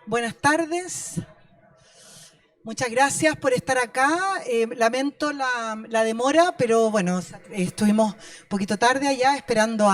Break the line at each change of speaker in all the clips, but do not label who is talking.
Buenas tardes. Muchas gracias por estar acá. Lamento la demora, pero bueno, estuvimos un poquito tarde allá esperando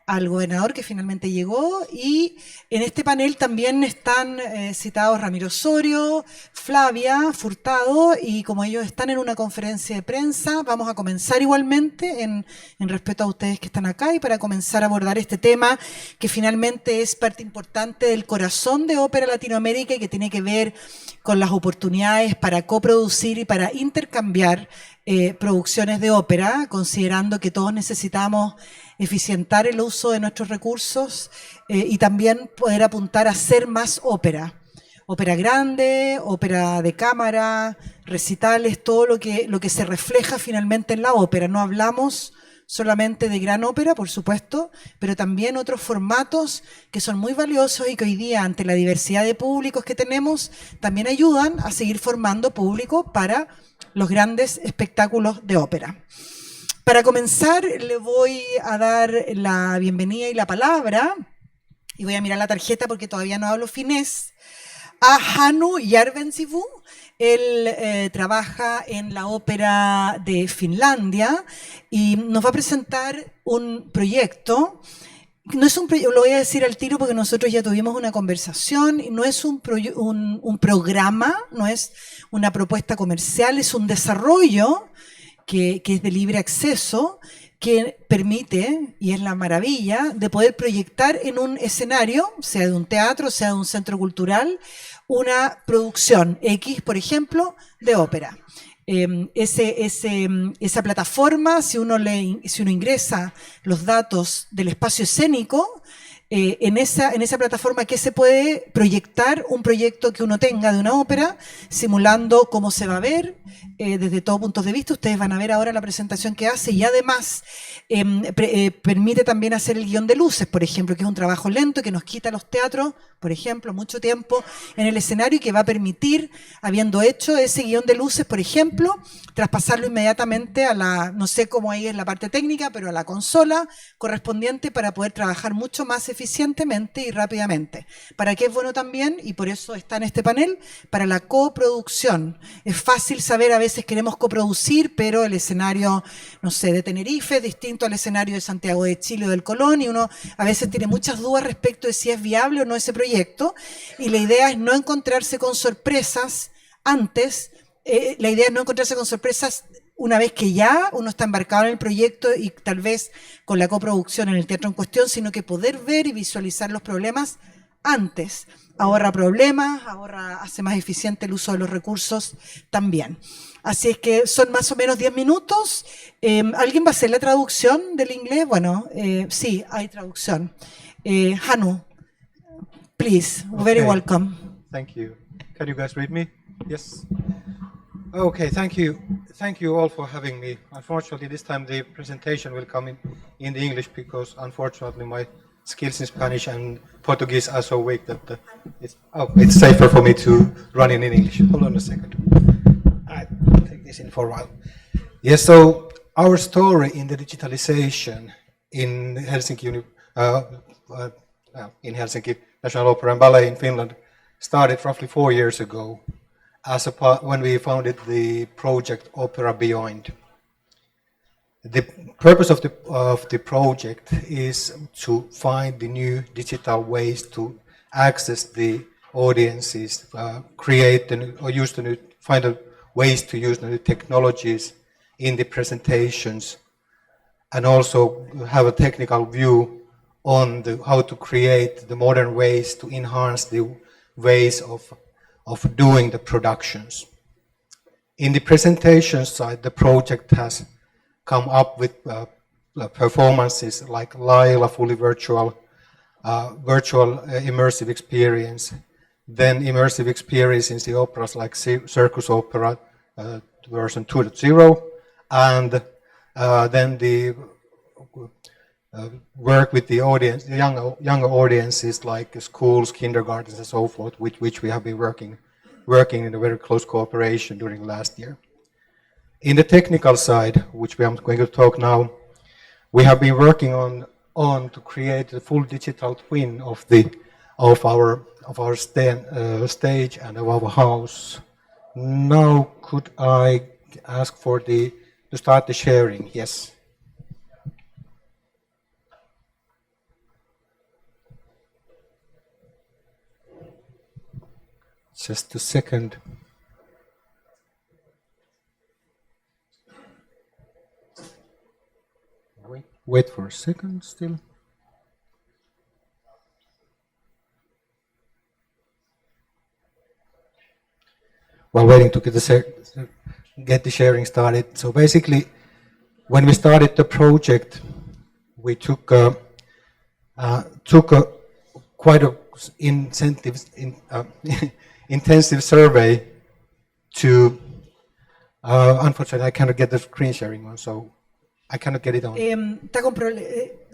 al gobernador que finalmente llegó, y en este panel también están citados Ramiro Osorio, Flavia Furtado, y como ellos están en una conferencia de prensa, vamos a comenzar igualmente en respeto a ustedes que están acá y para comenzar a abordar este tema que finalmente es parte importante del corazón de Ópera Latinoamérica y que tiene que ver con las oportunidades para coproducir y para intercambiar producciones de ópera, considerando que todos necesitamos eficientar el uso de nuestros recursos y también poder apuntar a hacer más ópera. Ópera grande, ópera de cámara, recitales, todo lo que se refleja finalmente en la ópera. No hablamos solamente de gran ópera, por supuesto, pero también otros formatos que son muy valiosos y que hoy día, ante la diversidad de públicos que tenemos, también ayudan a seguir formando público para los grandes espectáculos de ópera. Para comenzar, le voy a dar la bienvenida y la palabra, y voy a mirar la tarjeta porque todavía no hablo finés, a Hannu Järvensivu. Él trabaja en la ópera de Finlandia y nos va a presentar un proyecto. No es lo voy a decir al tiro porque nosotros ya tuvimos una conversación, y no es un programa, no es una propuesta comercial, es un desarrollo que es de libre acceso, que permite, y es la maravilla, de poder proyectar en un escenario, sea de un teatro, sea de un centro cultural, una producción X, por ejemplo, de ópera. Esa plataforma, si uno ingresa los datos del espacio escénico, en esa plataforma que se puede proyectar un proyecto que uno tenga de una ópera, simulando cómo se va a ver desde todos puntos de vista. Ustedes van a ver ahora la presentación que hace, y además permite también hacer el guión de luces, por ejemplo, que es un trabajo lento que nos quita a los teatros, por ejemplo, mucho tiempo en el escenario, y que va a permitir, habiendo hecho ese guión de luces, por ejemplo, traspasarlo inmediatamente a la, no sé cómo ahí es la parte técnica, pero a la consola correspondiente para poder trabajar mucho más eficientemente y rápidamente. ¿Para qué es bueno también? Y por eso está en este panel, para la coproducción. Es fácil saber, a veces queremos coproducir, pero el escenario, no sé, de Tenerife es distinto al escenario de Santiago de Chile o del Colón, y uno a veces tiene muchas dudas respecto de si es viable o no ese proyecto, y la idea es no encontrarse con sorpresas antes. La idea es no encontrarse con sorpresas una vez que ya uno está embarcado en el proyecto y tal vez con la coproducción en el teatro en cuestión, sino que poder ver y visualizar los problemas antes. Ahorra problemas, hace más eficiente el uso de los recursos también. Así es que son más o menos 10 minutos. ¿Alguien va a hacer la traducción del inglés? Bueno, sí, hay traducción. Hannu, please, very welcome.
Thank you. Can you guys read me? Yes. Okay, thank you. Thank you all for having me. Unfortunately, this time the presentation will come in the English because, unfortunately, my skills in Spanish and Portuguese are so weak that it's safer for me to run in English. Hold on a second. I'll take this in for a while. Yes, so our story in the digitalization in Helsinki National Opera and Ballet in Finland started roughly 4 years ago, when we founded the project Opera Beyond. The purpose of the project is to find the new digital ways to access the audiences, find ways to use the new technologies in the presentations, and also have a technical view on how to create the modern ways to enhance the ways of doing the productions. In the presentation side, the project has come up with performances like Laila, fully virtual immersive experience, then immersive experience in the operas like Circus Opera version 2.0, and then the work with the audience, the younger audiences like schools, kindergartens, and so forth, which we have been working in a very close cooperation during last year. In the technical side, which we are going to talk now, we have been working on to create a full digital twin of our our stage and of our house. Now, could I ask for to start the sharing? Yes. Just a second. Wait for a second still. While waiting to get the sharing started. So basically, when we started the project, we took quite a intensive survey to. Unfortunately, I cannot get the screen sharing on, so I cannot get it on.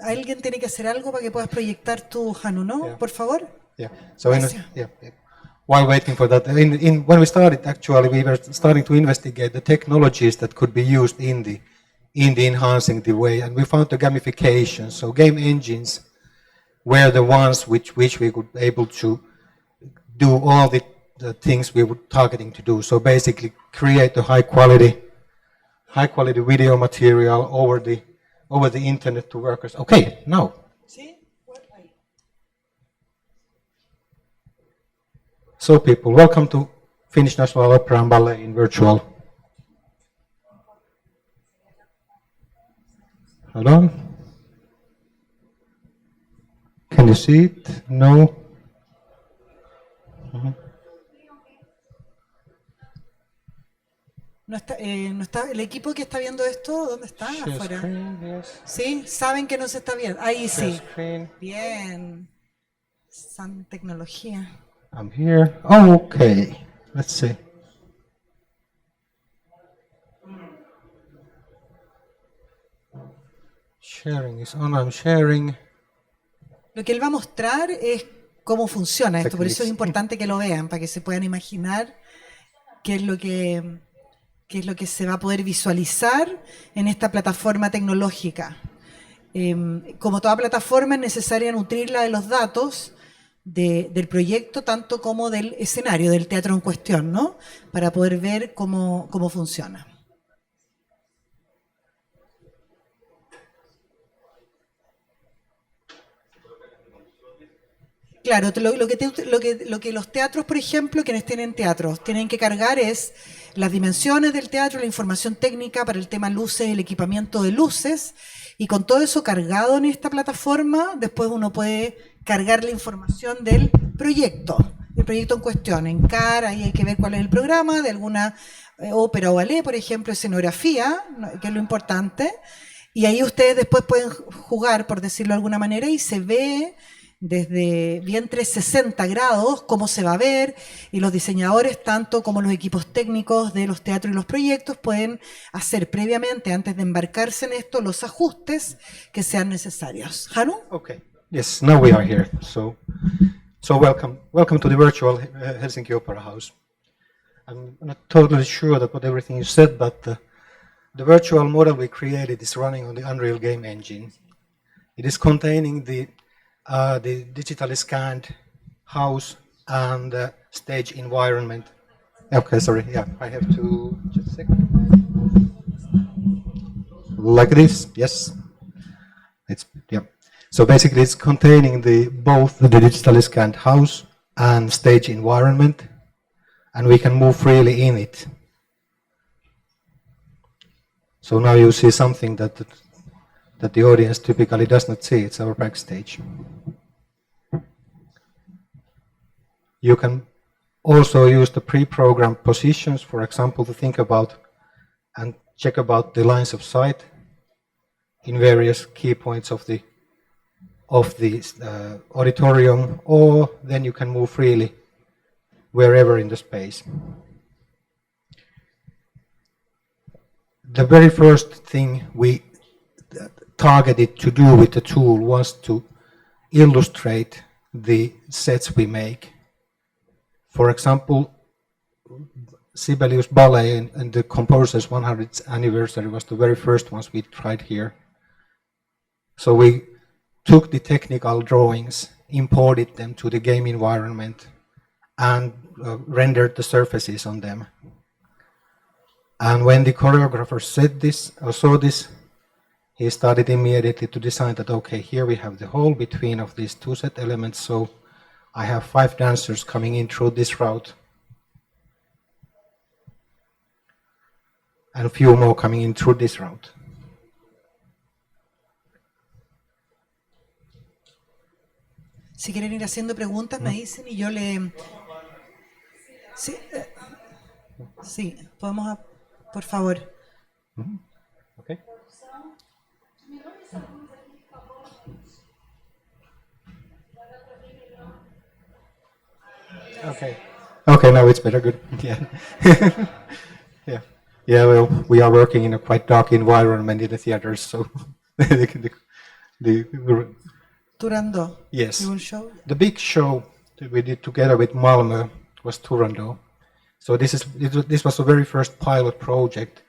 Alguien tiene que hacer algo para que puedas proyectar tu Hannu, ¿no?
Yeah.
Por favor.
Yeah. So while waiting for that, when we started, actually, we were starting to investigate the technologies that could be used in the enhancing the way, and we found the gamification. So game engines were the ones which we could able to do all the things we were targeting to do. So basically, create the high quality video material over the internet to workers. Okay, now. So people, welcome to Finnish National Opera and Ballet in virtual. Hold on. Can you see it? No? Mm-hmm.
No está, el equipo que está viendo esto, ¿dónde está?
Share
Afuera.
screen, yes.
Sí, saben que no se está viendo. Ahí
Share
sí.
screen.
Bien. San tecnología.
I'm here. Oh, okay. Let's see. Sharing is on. I'm sharing.
Lo que él va a mostrar es cómo funciona esto, por eso es importante que lo vean, para que se puedan imaginar qué es lo que se va a poder visualizar en esta plataforma tecnológica. Como toda plataforma es necesaria nutrirla de los datos del proyecto, tanto como del escenario, del teatro en cuestión, ¿no? Para poder ver cómo funciona. Claro, lo que los teatros, por ejemplo, quienes tienen teatros, tienen que cargar es las dimensiones del teatro, la información técnica para el tema luces, el equipamiento de luces, y con todo eso cargado en esta plataforma, después uno puede cargar la información del proyecto, el proyecto en cuestión. En CAR, ahí hay que ver cuál es el programa, de alguna ópera o ballet, por ejemplo, escenografía, que es lo importante, y ahí ustedes después pueden jugar, por decirlo de alguna manera, y se ve desde bien 360 grados cómo se va a ver, y los diseñadores, tanto como los equipos técnicos de los teatros y los proyectos, pueden hacer previamente, antes de embarcarse en esto, los ajustes que sean necesarios. Hannu?
Okay. Yes, now we are here. So welcome to the virtual Helsinki Opera House. I'm not totally sure about everything you said, but the virtual model we created is running on the Unreal Game Engine. It is containing the digitally scanned house and stage environment. Okay, sorry. Yeah, I have to just a second. Like this, yes. So basically, it's containing both the digitally scanned house and stage environment, and we can move freely in it. So now you see something that the audience typically does not see. It's our backstage. You can also use the pre-programmed positions, for example, to think about and check about the lines of sight in various key points of the auditorium, or then you can move freely wherever in the space. The very first thing we targeted to do with the tool was to illustrate the sets we make. For example, Sibelius Ballet and the composer's 100th anniversary was the very first ones we tried here. So we took the technical drawings, imported them to the game environment, and rendered the surfaces on them. And when the choreographer saw this, he started immediately to design that, okay, here we have the hole between of these two set elements, so I have 5 dancers coming in through this route, and a few more coming in through this route.
Si quieren ir haciendo preguntas, me dicen y yo le... Sí, sí, podemos, por favor.
Okay. Okay. Okay, now it's better. Good. Yeah. Yeah. Yeah. Well, we are working in a quite dark environment in the theaters, so the
Turandot.
yes.
You will show?
The big show that we did together with Malmö was Turandot. So this was the very first pilot project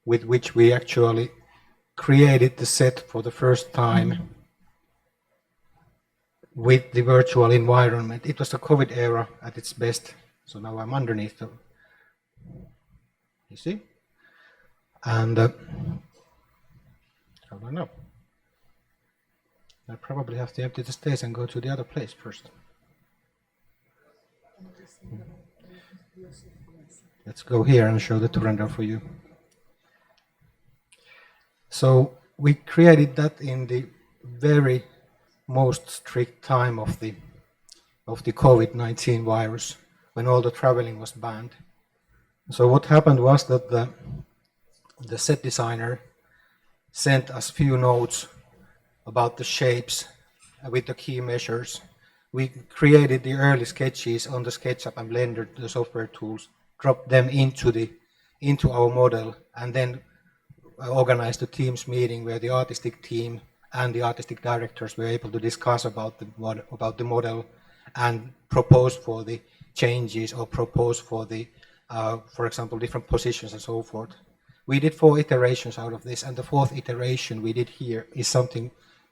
with which we actually created the set for the first time with the virtual environment. It was the COVID era at its best. So now I'm underneath them. You see? And I don't know. I probably have to empty the stage and go to the other place first. Let's go here and show the Turandot for you. So we created that in the very most strict time of the COVID-19 virus, when all the traveling was banned. So what happened was that the set designer sent us few notes about the shapes with the key measures. We created the early sketches on the SketchUp and Blender, the software tools, dropped them into our model, and then organized a Teams meeting where the artistic team and the artistic directors were able to discuss about the model and propose for the changes or propose for the, for example, different positions and so forth. We did 4 iterations out of this, and the 4th iteration we did here is something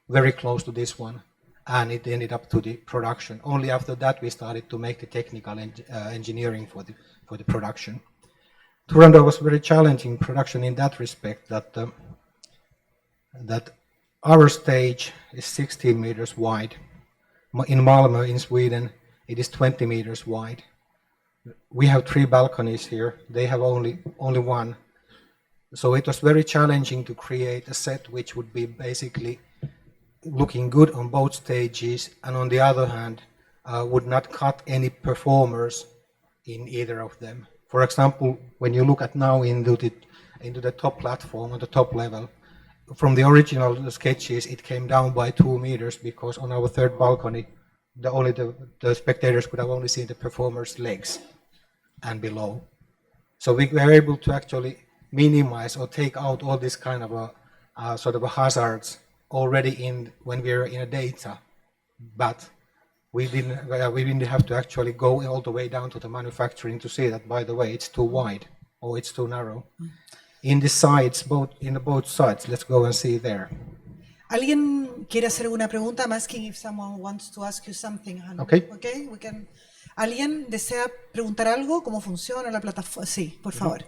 very close to this one, and it ended up to the production. Only after that we started to make the technical engineering for the production. Turandot was very challenging production in that respect, that our stage is 16 meters wide. In Malmö, in Sweden, it is 20 meters wide. We have 3 balconies here. They have only one. So it was very challenging to create a set which would be basically looking good on both stages, and on the other hand, would not cut any performers in either of them. For example, when you look at now into the top platform, on the top level, from the original sketches, it came down by 2 meters because on our 3rd balcony, the spectators could have only seen the performer's legs and below. So we were able to actually minimize or take out all this kind of sort of hazards already when we were in a data, but we didn't have to actually go all the way down to the manufacturing to see that, by the way, it's too wide or it's too narrow. In the sides, both sides, let's go and see there.
¿Alguien quiere hacer una pregunta? I'm asking if someone wants to ask you something, Hannah.
Okay.
Okay, we can. ¿Alguien desea preguntar algo? ¿Cómo funciona la plataforma? Sí, por favor.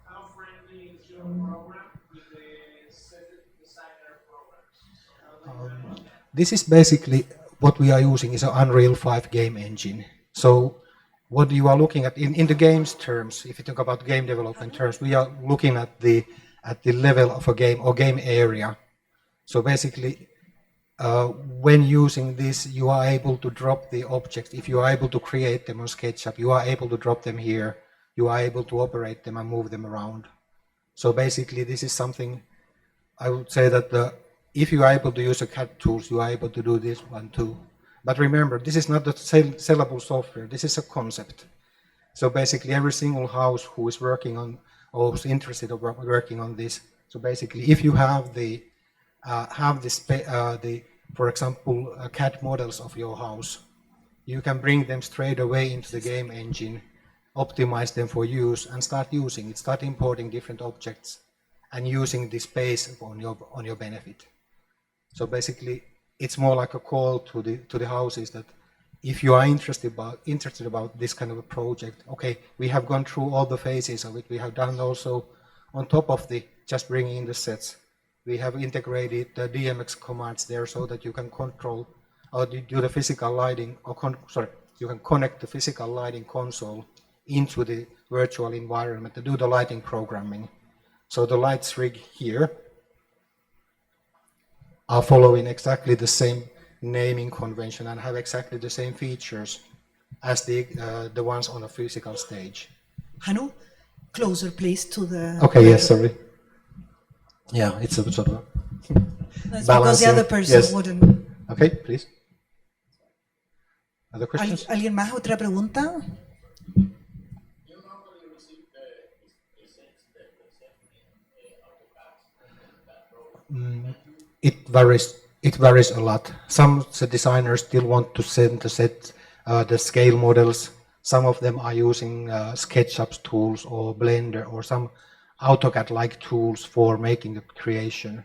How friendly is your program with the set designer programs?
This is basically what we are using is an Unreal 5 game engine. So what you are looking at in the games terms, if you talk about game development terms, we are looking at the level of a game or game area. So basically, when using this, you are able to drop the objects. If you are able to create them on SketchUp, you are able to drop them here. You are able to operate them and move them around. So basically, this is something I would say that if you are able to use the CAD tools, you are able to do this one too. But remember, this is not the sellable software. This is a concept. So basically, every single house who is working on or who's interested in working on this. So basically, if you have for example, CAD models of your house, you can bring them straight away into the game engine, optimize them for use, and start using it. Start importing different objects and using the space on your benefit. So basically, it's more like a call to the houses that if you are interested about this kind of a project, okay, we have gone through all the phases of it. We have done also on top of the just bringing in the sets. We have integrated the DMX commands there so that you can control or do the physical lighting, or you can connect the physical lighting console into the virtual environment to do the lighting programming. So the lights rig here are following exactly the same naming convention and have exactly the same features as the ones on a physical stage.
Hanu, closer please to the...
Okay, yes, sorry. Yeah, it's a sort of
That's because
balancing.
the other person
Yes.
wouldn't...
Okay, please. Other questions?
¿Alguien más? ¿Otra pregunta?
It varies a lot. Some designers still want to send the set, the scale models. Some of them are using SketchUp tools or Blender or some AutoCAD-like tools for making the creation.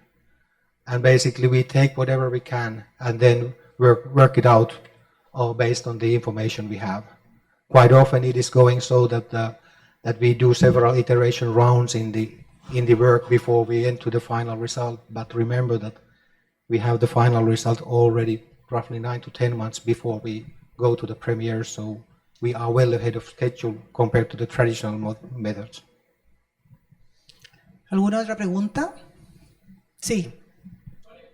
And basically we take whatever we can and then work it out based on the information we have. Quite often it is going so that we do several iteration rounds in the work before we enter the final result. But remember that we have the final result already roughly 9 to 10 months before we go to the premiere, so we are well ahead of schedule compared to the traditional methods.
¿Alguna otra pregunta? Sí.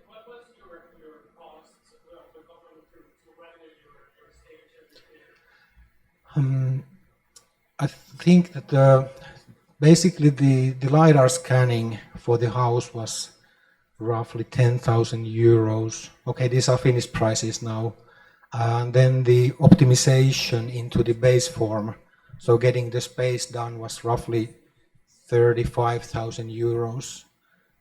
What was your costs to revenue your stage every year?
I think that basically the LiDAR scanning for the house was roughly 10,000 euros. Okay, these are Finnish prices now. And then the optimization into the base form, so getting the space done, was roughly 35,000 euros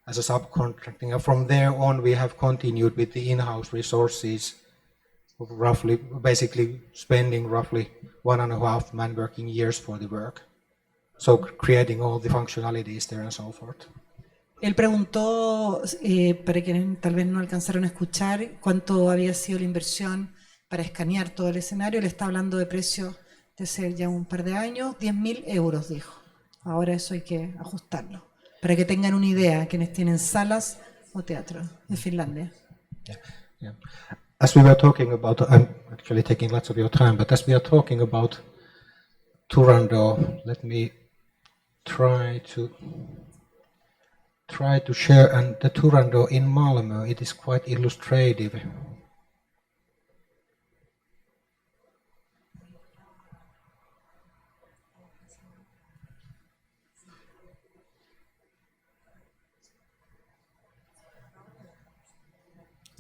as a subcontracting. And from there on, we have continued with the in-house resources, roughly, basically spending roughly 1.5 man-working years for the work. So creating all the functionalities there and so forth.
Él preguntó, para quienes tal vez no alcanzaron a escuchar, cuánto había sido la inversión para escanear todo el escenario. Le está hablando de precios de ser ya un par de años, 10.000 euros, dijo. Ahora eso hay que ajustarlo, para que tengan una idea, quienes tienen salas o teatro de Finlandia.
Yeah. As we were talking about, I'm actually taking lots of your time, but as we are talking about Turandot, let me try to share, and the Turandot in Malmö, it is quite illustrative.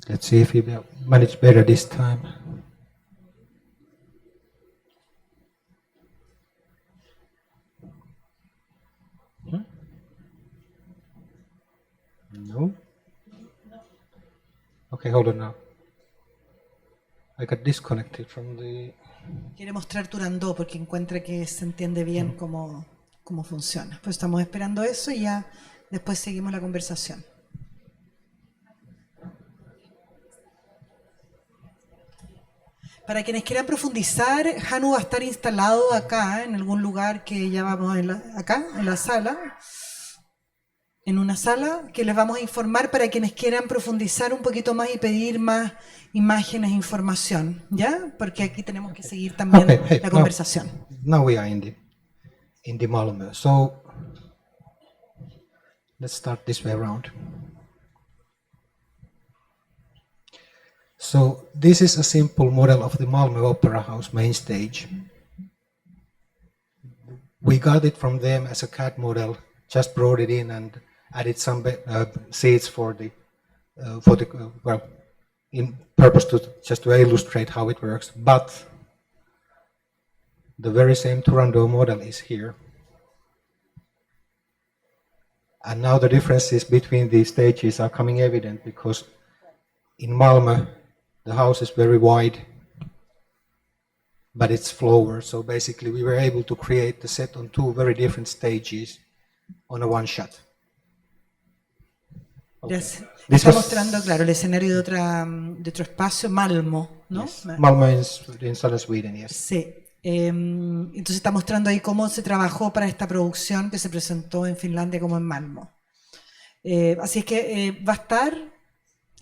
Let's see if we will manage better this time. No? Okay, hold on now. I got disconnected from the...
Quiere mostrar Turandot porque encuentra que se entiende bien cómo funciona. Pues estamos esperando eso y ya después seguimos la conversación. Para quienes quieran profundizar, Hanu va a estar instalado acá, en algún lugar que ya vamos acá, en la sala. En una sala que les vamos a informar para quienes quieran profundizar un poquito más y pedir más imágenes, información, ¿ya? Porque aquí tenemos que seguir también la conversación.
Now we are in the Malmö. So let's start this way around. So this is a simple model of the Malmö Opera House main stage. We got it from them as a CAD model, just brought it in and added some seats for the well, in purpose to illustrate how it works. But the very same Turandot model is here. And now the differences between these stages are coming evident because in Malmö, the house is very wide, but it's slower. So basically we were able to create the set on two very different stages on a one shot.
Gracias.
This
Está
was-
mostrando, claro, el escenario de otro espacio, Malmo, ¿no?
Malmö in southern Sweden, yes.
Sí. Entonces está mostrando ahí cómo se trabajó para esta producción que se presentó en Finlandia como en Malmo. Así es que va a estar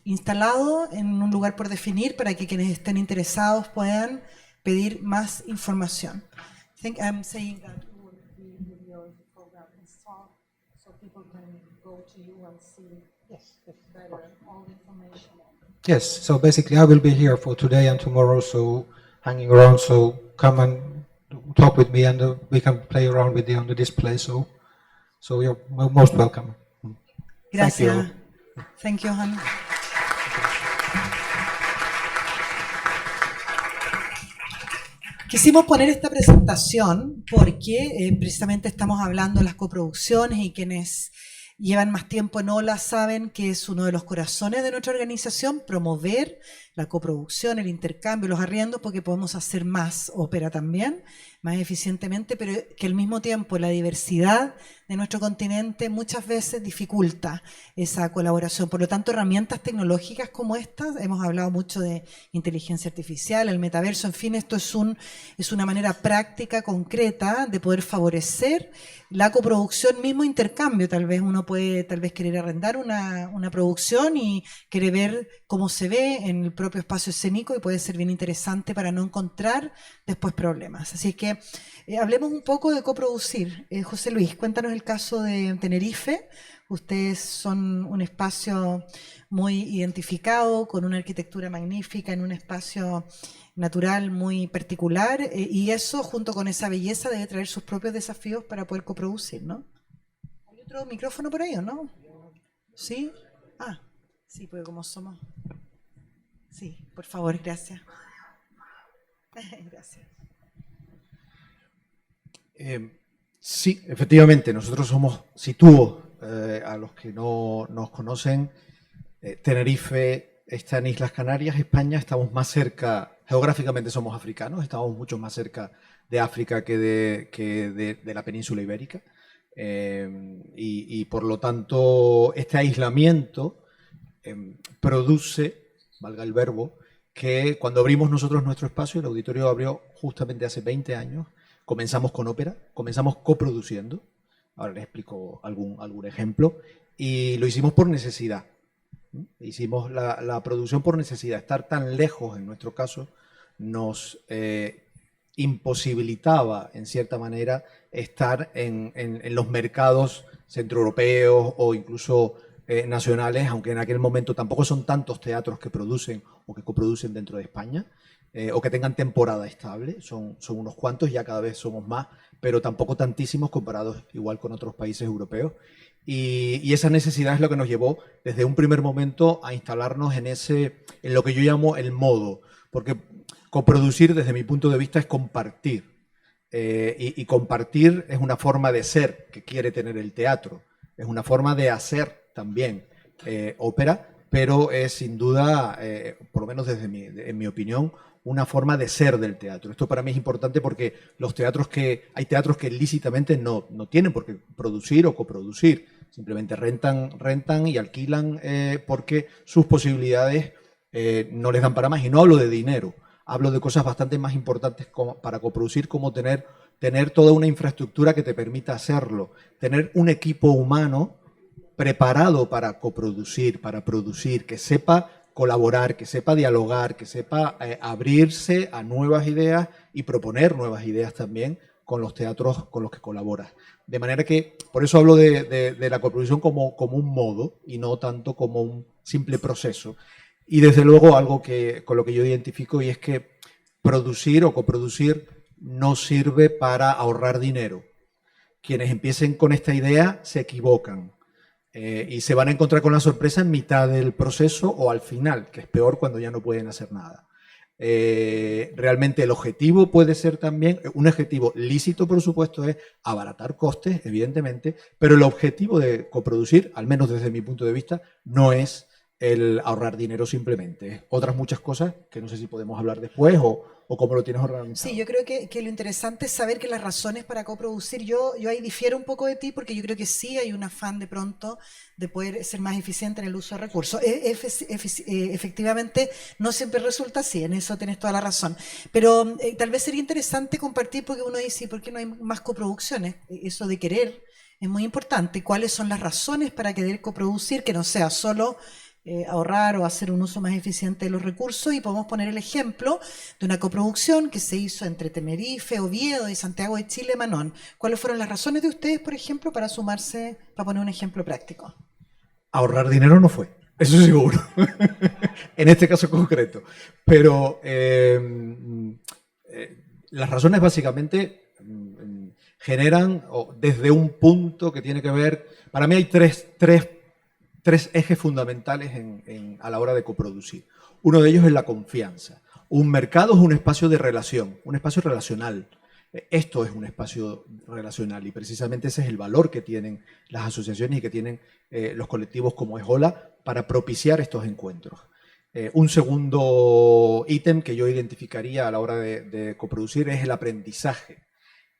instalado en un lugar por definir para que quienes estén interesados puedan pedir más información. I think I'm saying that your program installed so people can go to you and see better all the information.
Yes, so basically I will be here for today and tomorrow, so hanging around, so come and talk with me and we can play around with you on the display, so you're most welcome.
Gracias.
Thank
Thank you, Hannah. Quisimos poner esta presentación porque precisamente estamos hablando de las coproducciones y quienes llevan más tiempo en OLA saben que es uno de los corazones de nuestra organización, promover la coproducción, el intercambio, los arriendos, porque podemos hacer más ópera también, más eficientemente, pero que al mismo tiempo la diversidad de nuestro continente muchas veces dificulta esa colaboración. Por lo tanto, herramientas tecnológicas como estas, hemos hablado mucho de inteligencia artificial, el metaverso, en fin, esto es una manera práctica, concreta, de poder favorecer la coproducción, mismo intercambio. Tal vez uno puede querer arrendar una producción y quiere ver cómo se ve en el propio espacio escénico y puede ser bien interesante para no encontrar después problemas. Así que hablemos un poco de coproducir. José Luis, cuéntanos el caso de Tenerife. Ustedes son un espacio muy identificado, con una arquitectura magnífica, en un espacio natural muy particular, y eso, junto con esa belleza, debe traer sus propios desafíos para poder coproducir, ¿no? ¿Hay otro micrófono por ahí o no? ¿Sí? Ah, sí, porque como somos... Sí, por favor, gracias. Gracias.
Sí, efectivamente, nosotros somos, sitúo a los que no nos conocen, Tenerife está en Islas Canarias, España, estamos más cerca, geográficamente somos africanos, estamos mucho más cerca de África que de la península ibérica, y por lo tanto este aislamiento produce, valga el verbo, que cuando abrimos nosotros nuestro espacio, el auditorio abrió justamente hace 20 años, comenzamos con ópera, comenzamos coproduciendo, ahora les explico algún ejemplo, y lo hicimos por necesidad. Hicimos la producción por necesidad. Estar tan lejos, en nuestro caso, nos imposibilitaba, en cierta manera, estar en los mercados centroeuropeos o incluso nacionales, aunque en aquel momento tampoco son tantos teatros que producen o que coproducen dentro de España, o que tengan temporada estable, son unos cuantos, ya cada vez somos más, pero tampoco tantísimos comparados igual con otros países europeos. Y esa necesidad es lo que nos llevó desde un primer momento a instalarnos en lo que yo llamo el modo, porque coproducir desde mi punto de vista es compartir, y compartir es una forma de ser que quiere tener el teatro, es una forma de hacer también ópera, pero es sin duda, por lo menos en mi opinión, una forma de ser del teatro. Esto para mí es importante porque hay teatros que lícitamente no tienen por qué producir o coproducir, simplemente rentan y alquilan porque sus posibilidades no les dan para más. Y no hablo de dinero, hablo de cosas bastante más importantes para coproducir, como tener toda una infraestructura que te permita hacerlo, tener un equipo humano preparado para coproducir, para producir, que sepa colaborar, que sepa dialogar, que sepa abrirse a nuevas ideas y proponer nuevas ideas también con los teatros con los que colaboras. De manera que, por eso hablo de la coproducción como un modo y no tanto como un simple proceso. Y desde luego algo con lo que yo identifico, y es que producir o coproducir no sirve para ahorrar dinero. Quienes empiecen con esta idea se equivocan. Y se van a encontrar con la sorpresa en mitad del proceso o al final, que es peor cuando ya no pueden hacer nada. Realmente el objetivo puede ser también, un objetivo lícito por supuesto, es abaratar costes, evidentemente, pero el objetivo de coproducir, al menos desde mi punto de vista, no es el ahorrar dinero simplemente. Otras muchas cosas que no sé si podemos hablar después o cómo lo tienes organizado.
Sí, yo creo que lo interesante es saber que las razones para coproducir, yo ahí difiero un poco de ti porque yo creo que sí hay un afán de pronto de poder ser más eficiente en el uso de recursos. Efectivamente, no siempre resulta así, en eso tienes toda la razón. Pero tal vez sería interesante compartir porque uno dice, ¿por qué no hay más coproducciones? Eso de querer es muy importante. ¿Cuáles son las razones para querer coproducir? Que no sea solo ahorrar o hacer un uso más eficiente de los recursos, y podemos poner el ejemplo de una coproducción que se hizo entre Tenerife, Oviedo y Santiago de Chile, Manón. ¿Cuáles fueron las razones de ustedes, por ejemplo, para sumarse, para poner un ejemplo práctico?
Ahorrar dinero no fue, eso seguro, en este caso concreto. Pero las razones básicamente generan desde un punto que tiene que ver, para mí hay tres ejes fundamentales a la hora de coproducir. Uno de ellos es la confianza. Un mercado es un espacio de relación, un espacio relacional. Esto es un espacio relacional y precisamente ese es el valor que tienen las asociaciones y que tienen los colectivos como ESOLA para propiciar estos encuentros. Un segundo ítem que yo identificaría a la hora de coproducir es el aprendizaje.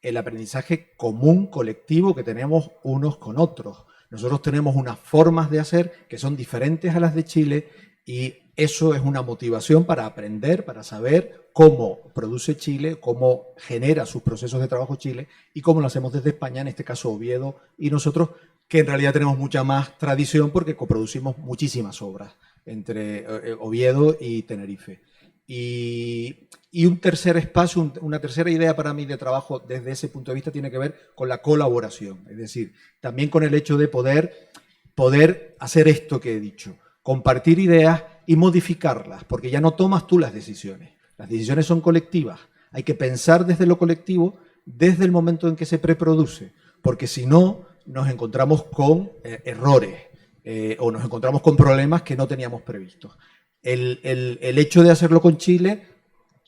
El aprendizaje común, colectivo que tenemos unos con otros. Nosotros tenemos unas formas de hacer que son diferentes a las de Chile y eso es una motivación para aprender, para saber cómo produce Chile, cómo genera sus procesos de trabajo Chile y cómo lo hacemos desde España, en este caso Oviedo y nosotros, que en realidad tenemos mucha más tradición porque coproducimos muchísimas obras entre Oviedo y Tenerife. Y un tercer espacio, una tercera idea para mí de trabajo desde ese punto de vista tiene que ver con la colaboración, es decir, también con el hecho de poder hacer esto que he dicho, compartir ideas y modificarlas, porque ya no tomas tú las decisiones son colectivas, hay que pensar desde lo colectivo desde el momento en que se preproduce, porque si no nos encontramos con errores o nos encontramos con problemas que no teníamos previstos. El hecho de hacerlo con Chile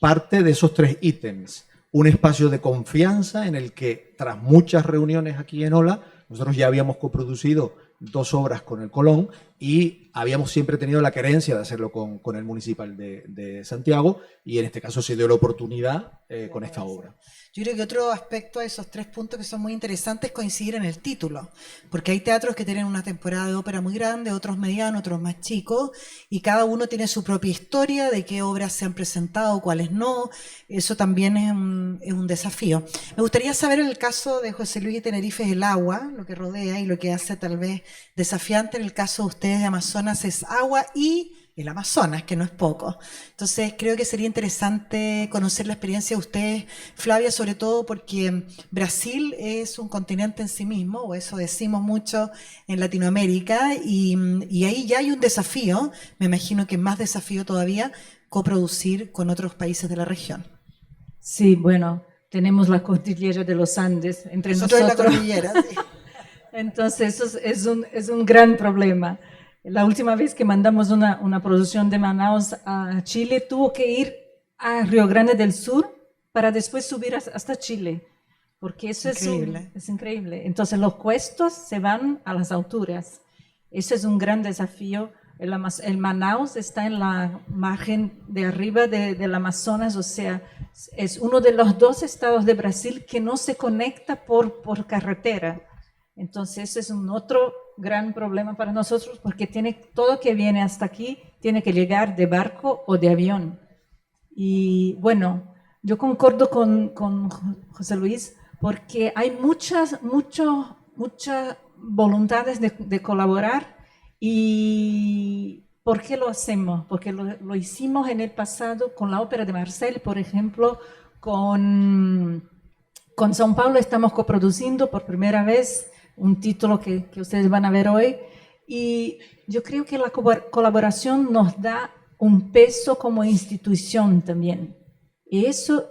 parte de esos tres ítems. Un espacio de confianza en el que, tras muchas reuniones aquí en OLA, nosotros ya habíamos coproducido 2 obras con el Colón y habíamos siempre tenido la querencia de hacerlo con el Municipal de Santiago y en este caso se dio la oportunidad con esta obra.
Yo creo que otro aspecto de esos 3 puntos que son muy interesantes es coincidir en el título, porque hay teatros que tienen una temporada de ópera muy grande, otros medianos, otros más chicos, y cada uno tiene su propia historia de qué obras se han presentado, cuáles no. Eso también es un desafío. Me gustaría saber, en el caso de José Luis y Tenerife, es el agua, lo que rodea y lo que hace tal vez desafiante. En el caso de ustedes de Amazonas es agua y el Amazonas, que no es poco. Entonces creo que sería interesante conocer la experiencia de ustedes, Flavia, sobre todo porque Brasil es un continente en sí mismo, o eso decimos mucho en Latinoamérica, y ahí ya hay un desafío, me imagino que más desafío todavía, coproducir con otros países de la región.
Sí, bueno, tenemos la cordillera de los Andes entre nosotros.
La cordillera, sí.
Entonces eso es un gran problema. La última vez que mandamos una producción de Manaus a Chile, tuvo que ir a Río Grande del Sur para después subir hasta Chile, porque eso es increíble. Entonces los costos se van a las alturas. Eso es un gran desafío. El Manaus está en la margen de arriba del Amazonas, o sea, es uno de los 2 estados de Brasil que no se conecta por carretera. Entonces ese es un otro gran problema para nosotros porque todo que viene hasta aquí tiene que llegar de barco o de avión. Y bueno, yo concordo con José Luis porque hay muchas voluntades de colaborar. ¿Y por qué lo hacemos? Porque lo hicimos en el pasado con la Ópera de Marseille, por ejemplo, con São Paulo estamos coproduciendo por primera vez un título que ustedes van a ver hoy, y yo creo que la colaboración nos da un peso como institución también, y eso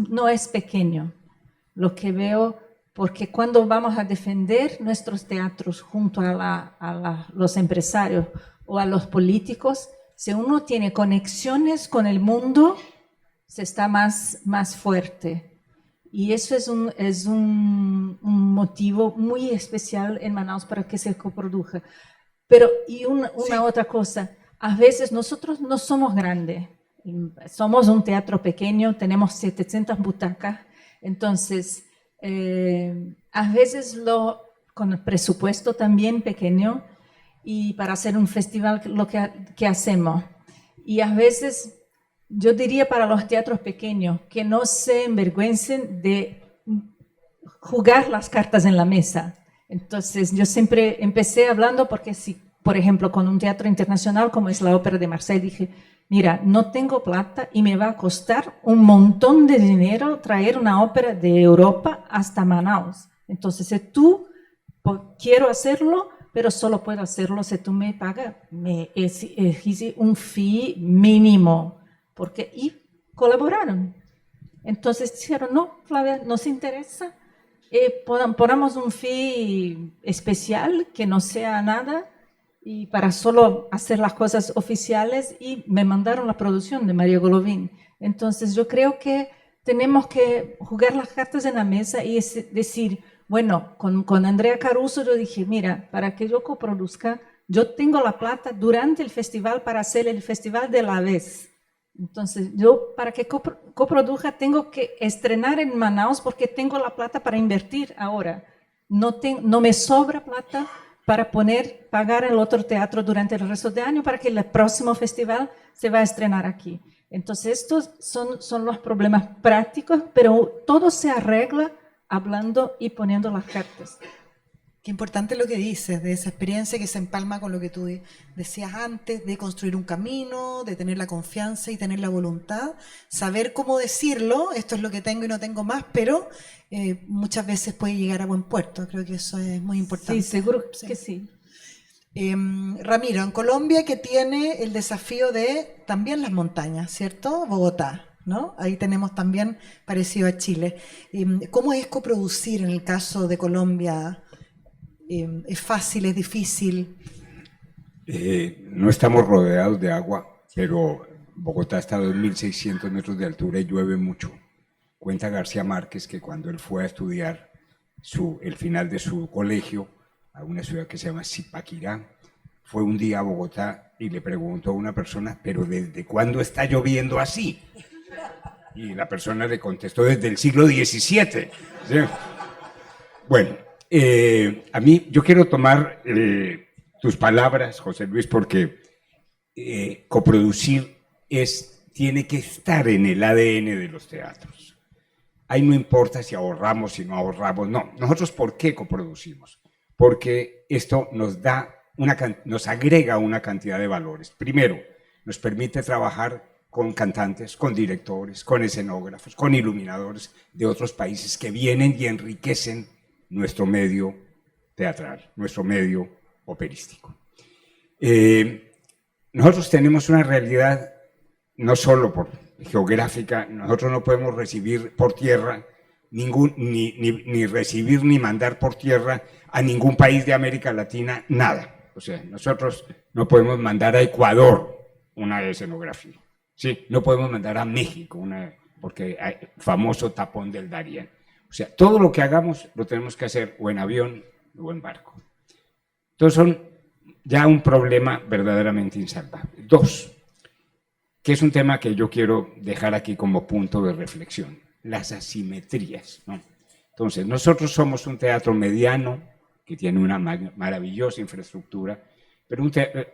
no es pequeño, lo que veo, porque cuando vamos a defender nuestros teatros junto a los empresarios o a los políticos, si uno tiene conexiones con el mundo, se está más fuerte. Y eso es un motivo muy especial en Manaus para que se coproduzca. Pero, y una otra cosa, a veces nosotros no somos grandes, somos un teatro pequeño, tenemos 700 butacas, entonces a veces con el presupuesto también pequeño y para hacer un festival lo que hacemos. Y a veces yo diría para los teatros pequeños que no se envergüencen de jugar las cartas en la mesa. Entonces, yo siempre empecé hablando porque si, por ejemplo, con un teatro internacional como es la Ópera de Marsella, dije, mira, no tengo plata y me va a costar un montón de dinero traer una ópera de Europa hasta Manaus. Entonces, si tú quiero hacerlo, pero solo puedo hacerlo si tú me pagas, me exige un fee mínimo, y colaboraron. Entonces dijeron, no, Flavia, nos interesa, ponamos un fee especial que no sea nada y para solo hacer las cosas oficiales y me mandaron la producción de María Golovin. Entonces yo creo que tenemos que jugar las cartas en la mesa y decir, bueno, con Andrea Caruso yo dije, mira, para que yo coproduzca, yo tengo la plata durante el festival para hacer el festival de la vez. Entonces, yo para que coproduzca tengo que estrenar en Manaus porque tengo la plata para invertir ahora. No me sobra plata para pagar el otro teatro durante el resto del año para que el próximo festival se va a estrenar aquí. Entonces, estos son los problemas prácticos, pero todo se arregla hablando y poniendo las cartas.
Qué importante lo que dices, de esa experiencia que se empalma con lo que tú decías antes, de construir un camino, de tener la confianza y tener la voluntad, saber cómo decirlo, esto es lo que tengo y no tengo más, pero muchas veces puede llegar a buen puerto. Creo que eso es muy importante.
Sí, seguro que sí.
Ramiro, en Colombia que tiene el desafío de también las montañas, ¿cierto? Bogotá, ¿no? Ahí tenemos también parecido a Chile. ¿Cómo es coproducir en el caso de Colombia? ¿Es fácil, es difícil?
No estamos rodeados de agua, pero Bogotá está a 2.600 metros de altura y llueve mucho. Cuenta García Márquez que cuando él fue a estudiar el final de su colegio a una ciudad que se llama Zipaquirá, fue un día a Bogotá y le preguntó a una persona, ¿pero desde cuándo está lloviendo así? Y la persona le contestó, desde el siglo XVII. ¿Sí? Bueno, a mí, yo quiero tomar tus palabras, José Luis, porque coproducir tiene que estar en el ADN de los teatros. Ahí no importa si ahorramos, si no ahorramos, no. Nosotros, ¿por qué coproducimos? Porque esto nos agrega una cantidad de valores. Primero, nos permite trabajar con cantantes, con directores, con escenógrafos, con iluminadores de otros países que vienen y enriquecen nuestro medio teatral, nuestro medio operístico. Nosotros tenemos una realidad no solo geográfica, nosotros no podemos recibir por tierra ni recibir ni mandar por tierra a ningún país de América Latina nada. O sea, nosotros no podemos mandar a Ecuador una escenografía, ¿sí? No podemos mandar a México porque hay famoso tapón del Darién. O sea, todo lo que hagamos lo tenemos que hacer o en avión o en barco. Entonces son ya un problema verdaderamente insalvable. Dos, que es un tema que yo quiero dejar aquí como punto de reflexión, las asimetrías, ¿no? Entonces, nosotros somos un teatro mediano que tiene una maravillosa infraestructura, pero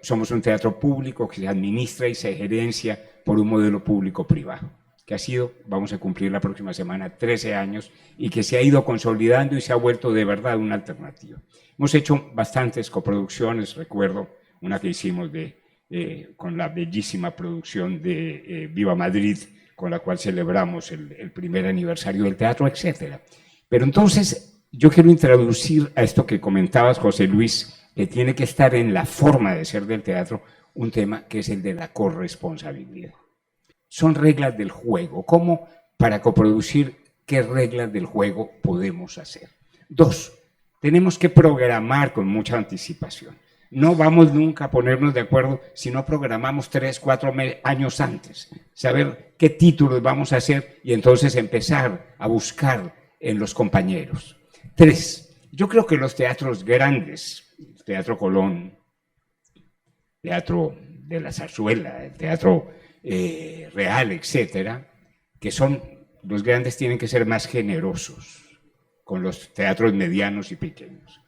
somos un teatro público que se administra y se gerencia por un modelo público-privado, que ha sido, vamos a cumplir la próxima semana, 13 años, y que se ha ido consolidando y se ha vuelto de verdad una alternativa. Hemos hecho bastantes coproducciones, recuerdo una que hicimos con la bellísima producción de Viva Madrid, con la cual celebramos el primer aniversario del teatro, etc. Pero entonces, yo quiero introducir a esto que comentabas, José Luis, que tiene que estar en la forma de ser del teatro, un tema que es el de la corresponsabilidad. Son reglas del juego. ¿Cómo para coproducir qué reglas del juego podemos hacer? Dos, tenemos que programar con mucha anticipación. No vamos nunca a ponernos de acuerdo si no programamos 3, 4 años antes. Saber qué títulos vamos a hacer y entonces empezar a buscar en los compañeros. 3, yo creo que los teatros grandes, Teatro Colón, teatro de la zarzuela, el teatro real, etcétera, que son, los grandes tienen que ser más generosos con los teatros medianos y pequeños.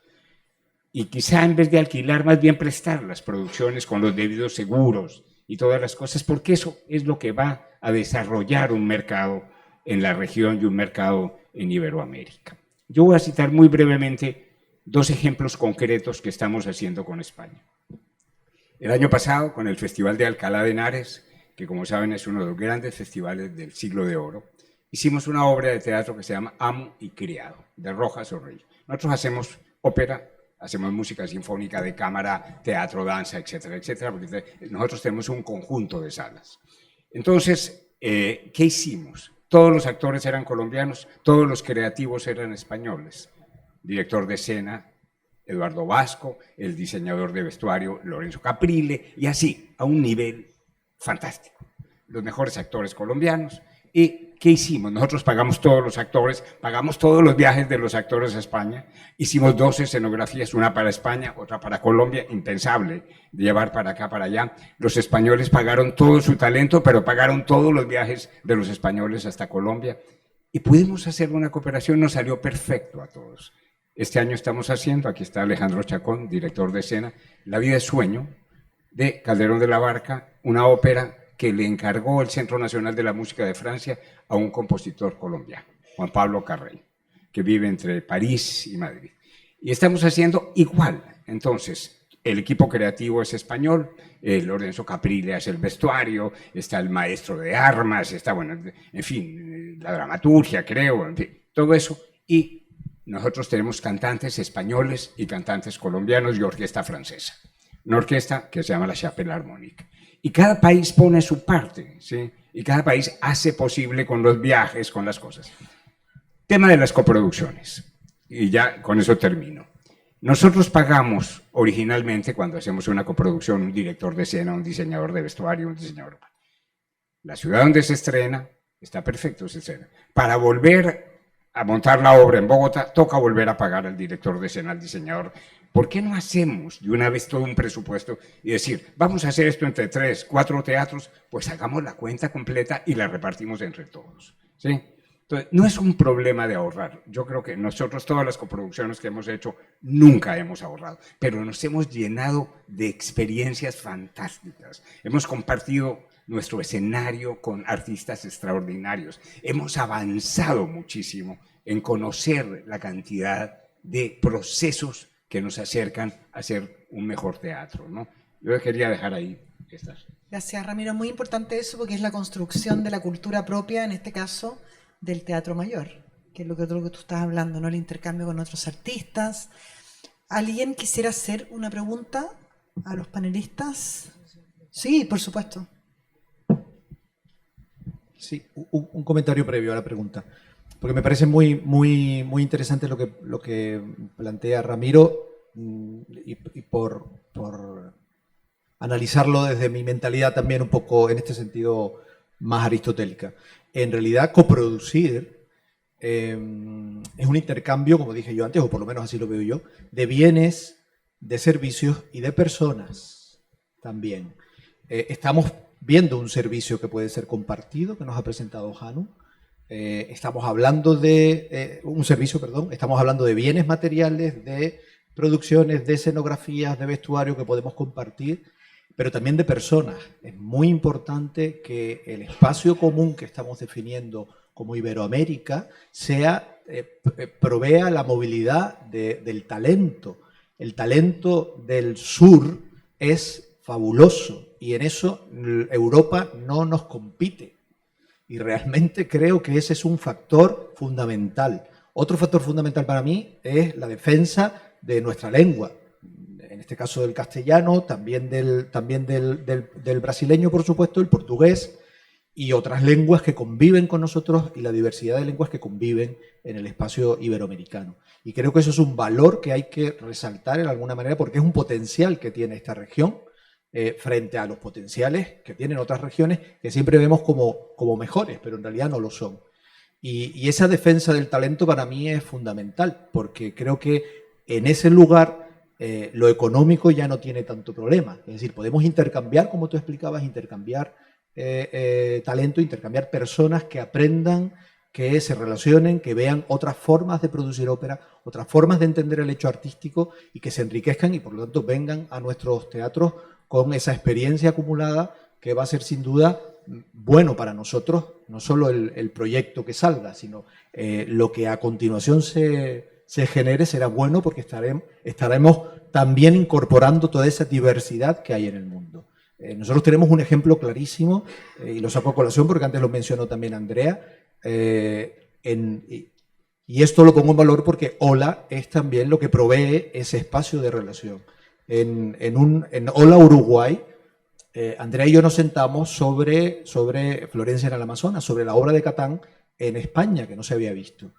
Y quizá en vez de alquilar, más bien prestar las producciones con los debidos seguros y todas las cosas, porque eso es lo que va a desarrollar un mercado en la región y un mercado en Iberoamérica. Yo voy a citar muy brevemente 2 ejemplos concretos que estamos haciendo con España. El año pasado, con el Festival de Alcalá de Henares, que como saben es uno de los grandes festivales del Siglo de Oro, hicimos una obra de teatro que se llama Amo y Criado, de Rojas Orrey. Nosotros hacemos ópera, hacemos música sinfónica de cámara, teatro, danza, etcétera, etcétera, porque nosotros tenemos un conjunto de salas. Entonces, ¿qué hicimos? Todos los actores eran colombianos, todos los creativos eran españoles. Director de escena, Eduardo Vasco, el diseñador de vestuario, Lorenzo Caprile, y así, a un nivel fantástico. Los mejores actores colombianos. ¿Y qué hicimos? Nosotros pagamos todos los actores, pagamos todos los viajes de los actores a España, hicimos 2 escenografías, una para España, otra para Colombia, impensable de llevar para acá, para allá. Los españoles pagaron todo su talento, pero pagaron todos los viajes de los españoles hasta Colombia. Y pudimos hacer una cooperación, nos salió perfecto a todos. Este año estamos haciendo, aquí está Alejandro Chacón, director de escena, La vida es sueño, de Calderón de la Barca, una ópera que le encargó el Centro Nacional de la Música de Francia a un compositor colombiano, Juan Pablo Carrey, que vive entre París y Madrid. Y estamos haciendo igual. Entonces, el equipo creativo es español, Lorenzo Caprile hace el vestuario, está el maestro de armas, está, bueno, en fin, la dramaturgia, creo, en fin, todo eso. Y nosotros tenemos cantantes españoles y cantantes colombianos y orquesta francesa. Una orquesta que se llama la Chapelle Harmonique. Y cada país pone su parte, ¿sí? Y cada país hace posible con los viajes, con las cosas. Tema de las coproducciones. Y ya con eso termino. Nosotros pagamos originalmente, cuando hacemos una coproducción, un director de escena, un diseñador de vestuario, un diseñador. La ciudad donde se estrena, está perfecto, se estrena. Para volver a montar la obra en Bogotá, toca volver a pagar al director de escena, al diseñador. ¿Por qué no hacemos de una vez todo un presupuesto y decir, vamos a hacer esto entre 3, 4 teatros? Pues hagamos la cuenta completa y la repartimos entre todos, ¿sí? Entonces, no es un problema de ahorrar. Yo creo que nosotros, todas las coproducciones que hemos hecho, nunca hemos ahorrado, pero nos hemos llenado de experiencias fantásticas. Hemos compartido nuestro escenario con artistas extraordinarios. Hemos avanzado muchísimo en conocer la cantidad de procesos que nos acercan a hacer un mejor teatro, ¿no? Yo quería dejar ahí estas.
Gracias, Ramiro. Muy importante eso porque es la construcción de la cultura propia, en este caso, del teatro mayor, que es lo que tú estás hablando, ¿no? El intercambio con otros artistas. ¿Alguien quisiera hacer una pregunta a los panelistas? Sí, por supuesto.
Sí, un comentario previo a la pregunta, porque me parece muy interesante lo que plantea Ramiro y por analizarlo desde mi mentalidad también un poco en este sentido más aristotélica. En realidad, coproducir es un intercambio, como dije yo antes, o por lo menos así lo veo yo, de bienes, de servicios y de personas también. Estamos viendo un servicio que puede ser compartido, que nos ha presentado Hannu. Estamos hablando de estamos hablando de bienes materiales, de producciones, de escenografías, de vestuario que podemos compartir, pero también de personas. Es muy importante que el espacio común que estamos definiendo como Iberoamérica provea la movilidad del talento. El talento del sur es fabuloso y en eso Europa no nos compite. Y realmente creo que ese es un factor fundamental. Otro factor fundamental para mí es la defensa de nuestra lengua. En este caso del castellano, también del brasileño, por supuesto, el portugués y otras lenguas que conviven con nosotros y la diversidad de lenguas que conviven en el espacio iberoamericano. Y creo que eso es un valor que hay que resaltar en alguna manera porque es un potencial que tiene esta región frente a los potenciales que tienen otras regiones que siempre vemos como mejores, pero en realidad no lo son. Y esa defensa del talento para mí es fundamental porque creo que en ese lugar lo económico ya no tiene tanto problema. Es decir, podemos intercambiar, como tú explicabas, intercambiar talento, intercambiar personas que aprendan, que se relacionen, que vean otras formas de producir ópera, otras formas de entender el hecho artístico y que se enriquezcan y por lo tanto vengan a nuestros teatros con esa experiencia acumulada que va a ser sin duda bueno para nosotros, no solo el proyecto que salga, sino lo que a continuación se genere será bueno porque estaremos también incorporando toda esa diversidad que hay en el mundo. Nosotros tenemos un ejemplo clarísimo, y lo saco a colación porque antes lo mencionó también Andrea, y esto lo pongo en valor porque Ola es también lo que provee ese espacio de relación. En Ola Uruguay, Andrea y yo nos sentamos sobre Florencia en el Amazonas, sobre la obra de Catán en España, que no se había visto.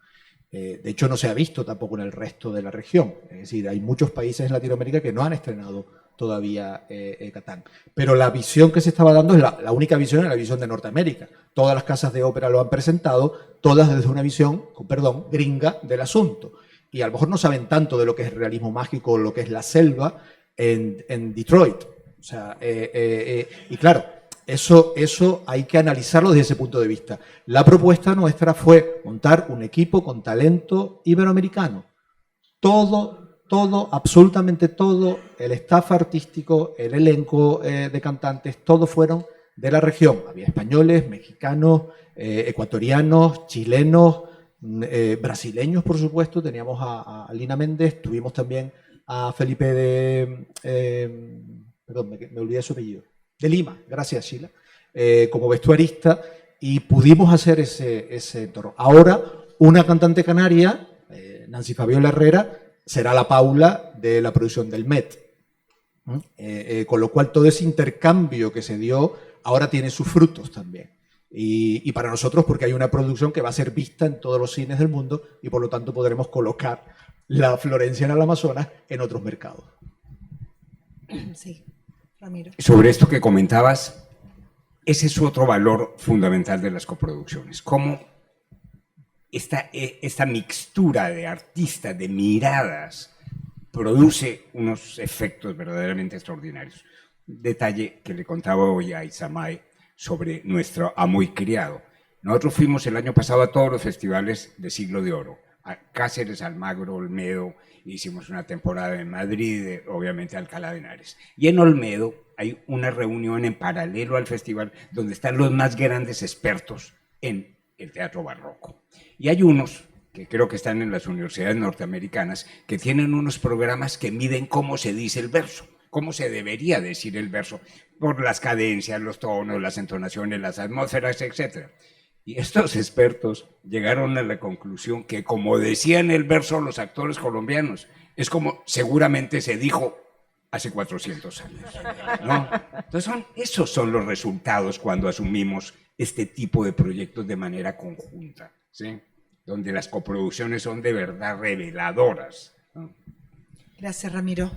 De hecho, no se ha visto tampoco en el resto de la región. Es decir, hay muchos países en Latinoamérica que no han estrenado todavía Catán. Pero la visión que se estaba dando es la única visión, es la visión de Norteamérica. Todas las casas de ópera lo han presentado, todas desde una visión, perdón, gringa del asunto. Y a lo mejor no saben tanto de lo que es el realismo mágico o lo que es la selva en Detroit. O sea, y claro, eso hay que analizarlo desde ese punto de vista. La propuesta nuestra fue montar un equipo con talento iberoamericano. Todo, absolutamente todo, el staff artístico, el elenco de cantantes, todos fueron de la región. Había españoles, mexicanos, ecuatorianos, chilenos, brasileños, por supuesto. Teníamos a Lina Méndez, tuvimos también a Felipe perdón, me olvidé su apellido, de Lima, gracias Sheila, como vestuarista, y pudimos hacer ese entorno. Ahora, una cantante canaria, Nancy Fabiola Herrera, será la Paula de la producción del Met. Con lo cual todo ese intercambio que se dio ahora tiene sus frutos también. Y para nosotros porque hay una producción que va a ser vista en todos los cines del mundo y por lo tanto podremos colocar la Florencia en el Amazonas en otros mercados.
Sí, Ramiro.
Sobre esto que comentabas, ese es otro valor fundamental de las coproducciones. Cómo esta mixtura de artistas, de miradas, produce unos efectos verdaderamente extraordinarios. Un detalle que le contaba hoy a Isamay sobre nuestro amo y criado. Nosotros fuimos el año pasado a todos los festivales de Siglo de Oro, a Cáceres, Almagro, Olmedo, hicimos una temporada en Madrid, obviamente Alcalá de Henares. Y en Olmedo hay una reunión en paralelo al festival donde están los más grandes expertos en el teatro barroco. Y hay unos que creo que están en las universidades norteamericanas que tienen unos programas que miden cómo se dice el verso, cómo se debería decir el verso, por las cadencias, los tonos, las entonaciones, las atmósferas, etc. Y estos expertos llegaron a la conclusión que, como decían el verso los actores colombianos, es como seguramente se dijo hace 400 años, ¿no? Entonces esos son los resultados cuando asumimos este tipo de proyectos de manera conjunta, ¿sí? Donde las coproducciones son de verdad reveladoras, ¿no?
Gracias, Ramiro.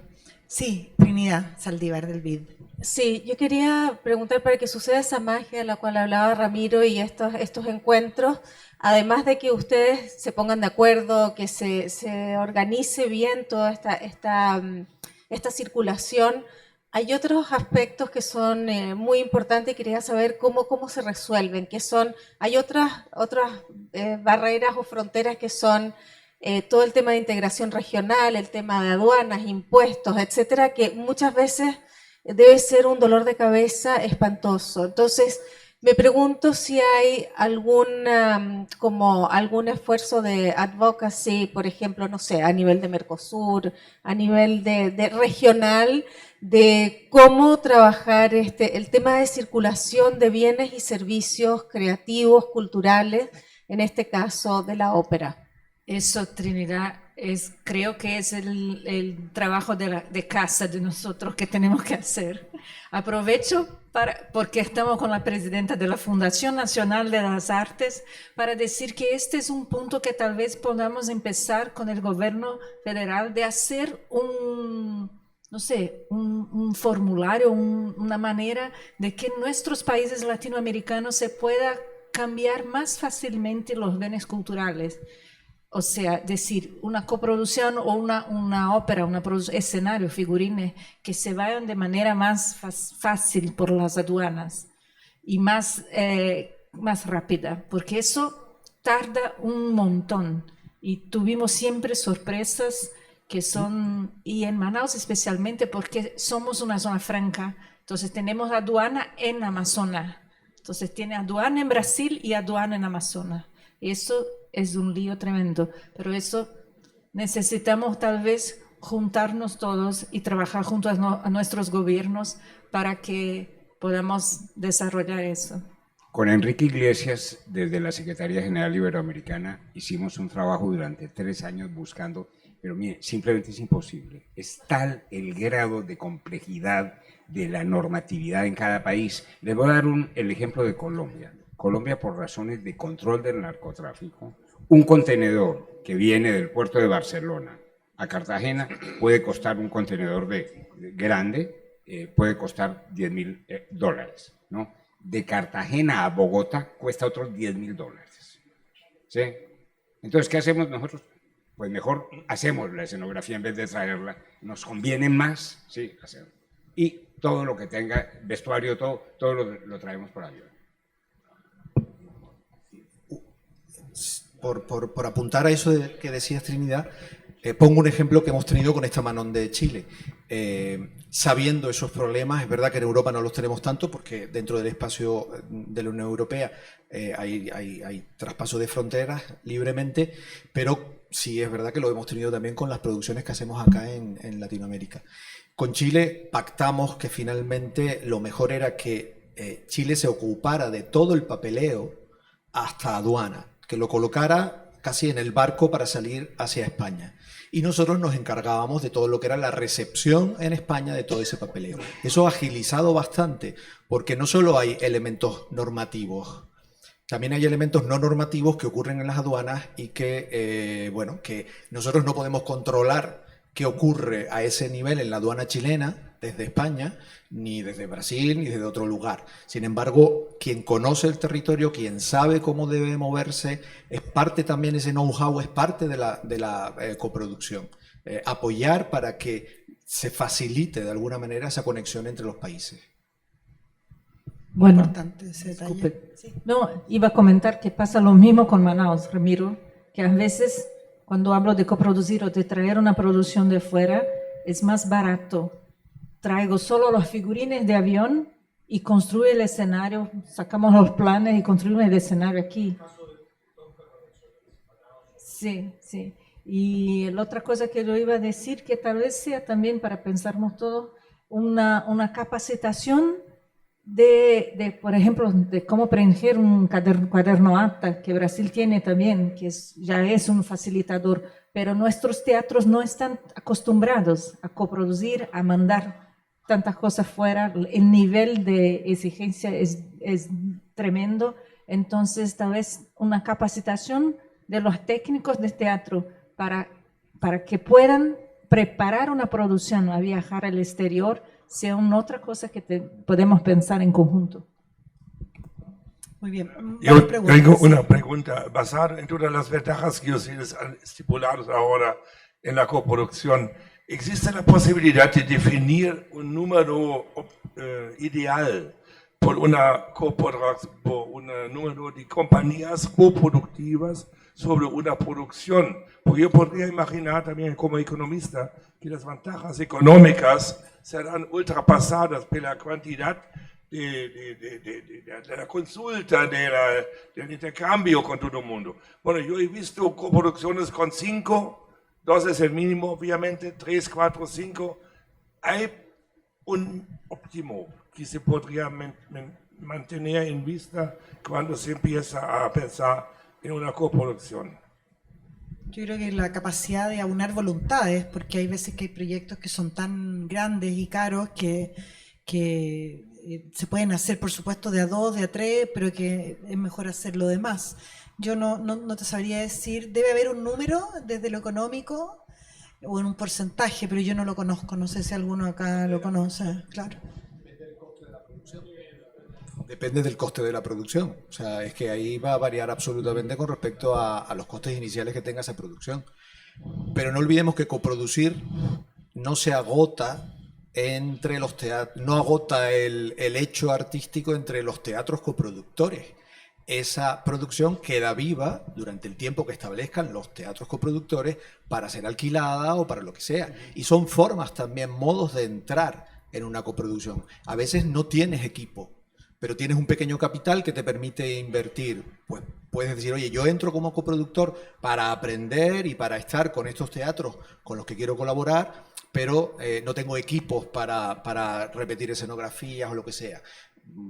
Sí, Trinidad Saldívar del BID.
Sí, yo quería preguntar para que suceda esa magia de la cual hablaba Ramiro y estos encuentros, además de que ustedes se pongan de acuerdo, que se organice bien toda esta circulación, hay otros aspectos que son muy importantes y quería saber cómo se resuelven, hay otras barreras o fronteras que son todo el tema de integración regional, el tema de aduanas, impuestos, etcétera, que muchas veces debe ser un dolor de cabeza espantoso. Entonces, me pregunto si hay algún esfuerzo de advocacy, por ejemplo, no sé, a nivel de Mercosur, a nivel de regional, de cómo trabajar el tema de circulación de bienes y servicios creativos, culturales, en este caso de la ópera.
Eso, Trinidad, creo que es el trabajo de casa de nosotros que tenemos que hacer. Aprovecho porque estamos con la presidenta de la Fundación Nacional de las Artes para decir que este es un punto que tal vez podamos empezar con el gobierno federal de hacer un formulario, una manera de que en nuestros países latinoamericanos se pueda cambiar más fácilmente los bienes culturales. O sea, decir, una coproducción o una ópera, escenario, figurines, que se vayan de manera más fácil por las aduanas y más rápida, porque eso tarda un montón. Y tuvimos siempre sorpresas que son, y en Manaus especialmente, porque somos una zona franca, entonces tenemos aduana en Amazonas, entonces tiene aduana en Brasil y aduana en Amazonas. Eso es un lío tremendo, pero eso necesitamos tal vez juntarnos todos y trabajar junto a nuestros gobiernos para que podamos desarrollar eso.
Con Enrique Iglesias, desde la Secretaría General Iberoamericana, hicimos un trabajo durante 3 años buscando, pero mire, simplemente es imposible. Es tal el grado de complejidad de la normatividad en cada país. Les voy a dar el ejemplo de Colombia. Colombia, por razones de control del narcotráfico, un contenedor que viene del puerto de Barcelona a Cartagena puede costar, un contenedor grande, puede costar $10.000, ¿no? De Cartagena a Bogotá cuesta otros $10.000, ¿sí? Entonces, ¿qué hacemos nosotros? Pues mejor hacemos la escenografía en vez de traerla, nos conviene más, ¿sí? Hacerlo. Y todo lo que tenga, vestuario, todo lo traemos por avión.
Por apuntar a eso que decías, Trinidad, pongo un ejemplo que hemos tenido con esta Manon de Chile. Sabiendo esos problemas, es verdad que en Europa no los tenemos tanto porque dentro del espacio de la Unión Europea hay traspaso de fronteras libremente, pero sí es verdad que lo hemos tenido también con las producciones que hacemos acá en Latinoamérica. Con Chile pactamos que finalmente lo mejor era que Chile se ocupara de todo el papeleo hasta aduana, que lo colocara casi en el barco para salir hacia España. Y nosotros nos encargábamos de todo lo que era la recepción en España de todo ese papeleo. Eso ha agilizado bastante, porque no solo hay elementos normativos, también hay elementos no normativos que ocurren en las aduanas y que, que nosotros no podemos controlar qué ocurre a ese nivel en la aduana chilena desde España, ni desde Brasil, ni desde otro lugar. Sin embargo, quien conoce el territorio, quien sabe cómo debe moverse, es parte también, ese know-how es parte de la coproducción. Apoyar para que se facilite de alguna manera esa conexión entre los países.
Bueno,
Importante ese detalle. Sí.
no, iba a comentar que pasa lo mismo con Manaus, Ramiro, que a veces cuando hablo de coproducir o de traer una producción de fuera, es más barato. Traigo solo los figurines de avión y construyo el escenario, sacamos los planes y construimos el escenario aquí. Sí, sí. Y la otra cosa que yo iba a decir, que tal vez sea también para pensarnos todos, una capacitación por ejemplo, de cómo prender un cuaderno acta, que Brasil tiene también, que ya es un facilitador, pero nuestros teatros no están acostumbrados a coproducir, a mandar tantas cosas fuera, el nivel de exigencia es tremendo, entonces tal vez una capacitación de los técnicos de teatro para que puedan preparar una producción a viajar al exterior, sea una otra cosa que podemos pensar en conjunto.
Muy bien.
Yo tengo una pregunta. Basada en todas las ventajas que ustedes han estipulado ahora en la coproducción, ¿existe la posibilidad de definir un número ideal por una número de compañías coproductivas sobre una producción? Porque yo podría imaginar también como economista que las ventajas económicas serán ultrapasadas por la cantidad de la consulta, del intercambio con todo el mundo. Bueno, yo he visto coproducciones con 5, 2 es el mínimo, obviamente, 3, 4, 5. Hay un óptimo que se podría mantener en vista cuando se empieza a pensar en una coproducción.
Yo creo que la capacidad de aunar voluntades, porque hay veces que hay proyectos que son tan grandes y caros que se pueden hacer, por supuesto, de a 2, de a 3, pero que es mejor hacerlo de más. Yo no te sabría decir, debe haber un número desde lo económico o en un porcentaje, pero yo no lo conozco, no sé si alguno acá lo conoce, claro.
Depende del coste de la producción. O sea, es que ahí va a variar absolutamente con respecto a los costes iniciales que tenga esa producción. Pero no olvidemos que coproducir no se agota entre los teatros, no agota el hecho artístico entre los teatros coproductores. Esa producción queda viva durante el tiempo que establezcan los teatros coproductores para ser alquilada o para lo que sea. Y son formas también, modos de entrar en una coproducción. A veces no tienes equipo, pero tienes un pequeño capital que te permite invertir. Pues puedes decir, oye, yo entro como coproductor para aprender y para estar con estos teatros con los que quiero colaborar, pero no tengo equipos para repetir escenografías o lo que sea.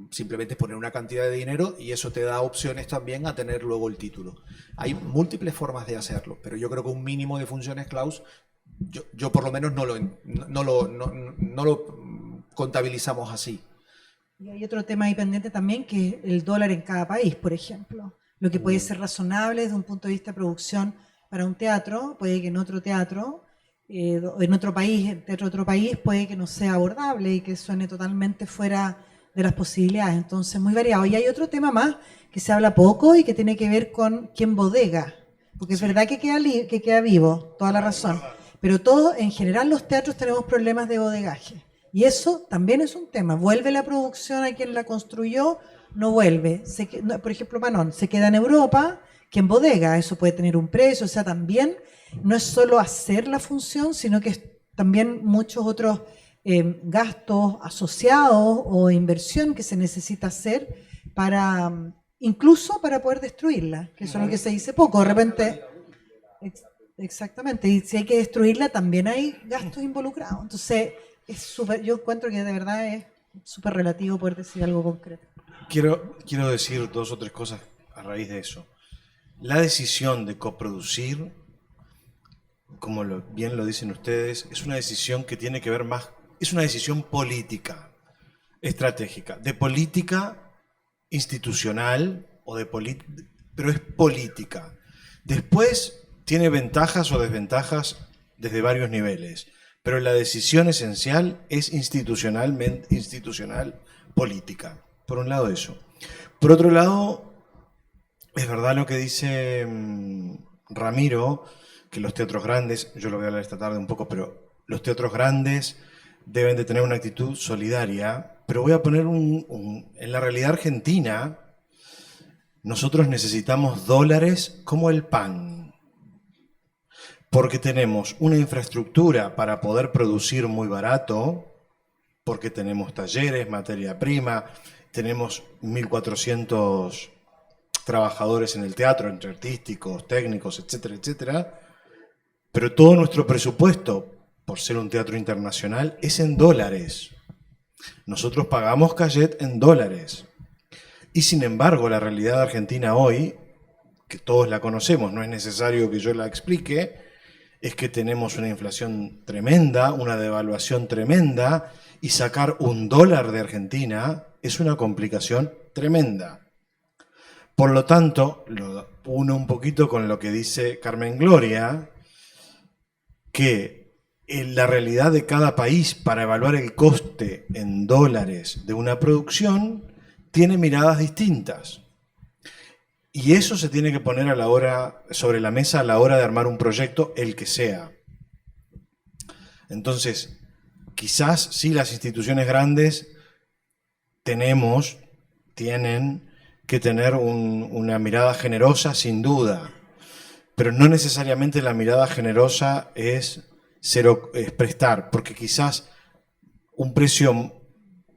Simplemente es poner una cantidad de dinero y eso te da opciones también a tener luego el título. Hay múltiples formas de hacerlo, pero yo creo que un mínimo de funciones, Klaus, yo por lo menos no lo contabilizamos así.
Y hay otro tema ahí pendiente también, que es el dólar en cada país, por ejemplo. Lo que puede ser razonable desde un punto de vista de producción para un teatro, puede que en otro teatro, en otro país, en otro país, puede que no sea abordable y que suene totalmente fuera de las posibilidades. Entonces, muy variado. Y hay otro tema más que se habla poco y que tiene que ver con quién bodega. Porque es verdad que queda vivo, toda la razón. Pero todos, en general, los teatros tenemos problemas de bodegaje. Y eso también es un tema. ¿Vuelve la producción a quien la construyó? No vuelve. Por ejemplo, Manon se queda en Europa, quien bodega, eso puede tener un precio. O sea, también no es solo hacer la función, sino que es también muchos otros gastos asociados o inversión que se necesita hacer para, incluso para poder destruirla, que eso es lo que se dice poco. De repente, exactamente, y si hay que destruirla también hay gastos involucrados. Entonces, yo encuentro que de verdad es súper relativo poder decir algo concreto.
Quiero decir 2 o 3 cosas a raíz de eso. La decisión de coproducir, como bien lo dicen ustedes, es una decisión que tiene que ver más, es una decisión política, estratégica, de política institucional, pero es política. Después tiene ventajas o desventajas desde varios niveles. Pero la decisión esencial es institucional política. Por un lado eso. Por otro lado, es verdad lo que dice Ramiro, que los teatros grandes, yo lo voy a hablar esta tarde un poco, pero los teatros grandes deben de tener una actitud solidaria. Pero voy a poner en la realidad argentina, nosotros necesitamos dólares como el pan. Porque tenemos una infraestructura para poder producir muy barato, porque tenemos talleres, materia prima, tenemos 1.400 trabajadores en el teatro, entre artísticos, técnicos, etcétera, etcétera. Pero todo nuestro presupuesto, por ser un teatro internacional, es en dólares. Nosotros pagamos cachet en dólares. Y sin embargo, la realidad argentina hoy, que todos la conocemos, no es necesario que yo la explique, es que tenemos una inflación tremenda, una devaluación tremenda, y sacar $1 de Argentina es una complicación tremenda. Por lo tanto, lo uno un poquito con lo que dice Carmen Gloria, que en la realidad de cada país para evaluar el coste en dólares de una producción tiene miradas distintas. Y eso se tiene que poner sobre la mesa a la hora de armar un proyecto, el que sea. Entonces, quizás sí las instituciones grandes tienen que tener una mirada generosa, sin duda. Pero no necesariamente la mirada generosa es prestar, porque quizás un precio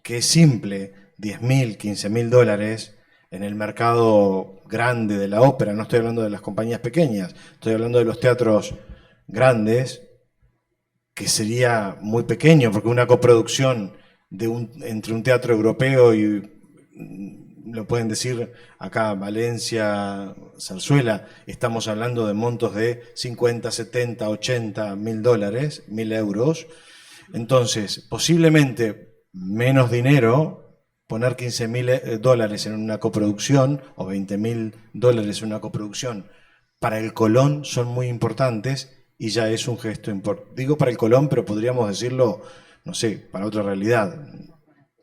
que es simple, $10.000, $15.000, en el mercado grande de la ópera, no estoy hablando de las compañías pequeñas, estoy hablando de los teatros grandes, que sería muy pequeño, porque una coproducción entre un teatro europeo y, lo pueden decir acá, Valencia, Zarzuela, estamos hablando de montos de 50, 70, 80 mil dólares, 1.000 euros. Entonces, posiblemente menos dinero, poner $15.000 en una coproducción o $20.000 en una coproducción, para el Colón son muy importantes y ya es un gesto importante. Digo para el Colón, pero podríamos decirlo, no sé, para otra realidad.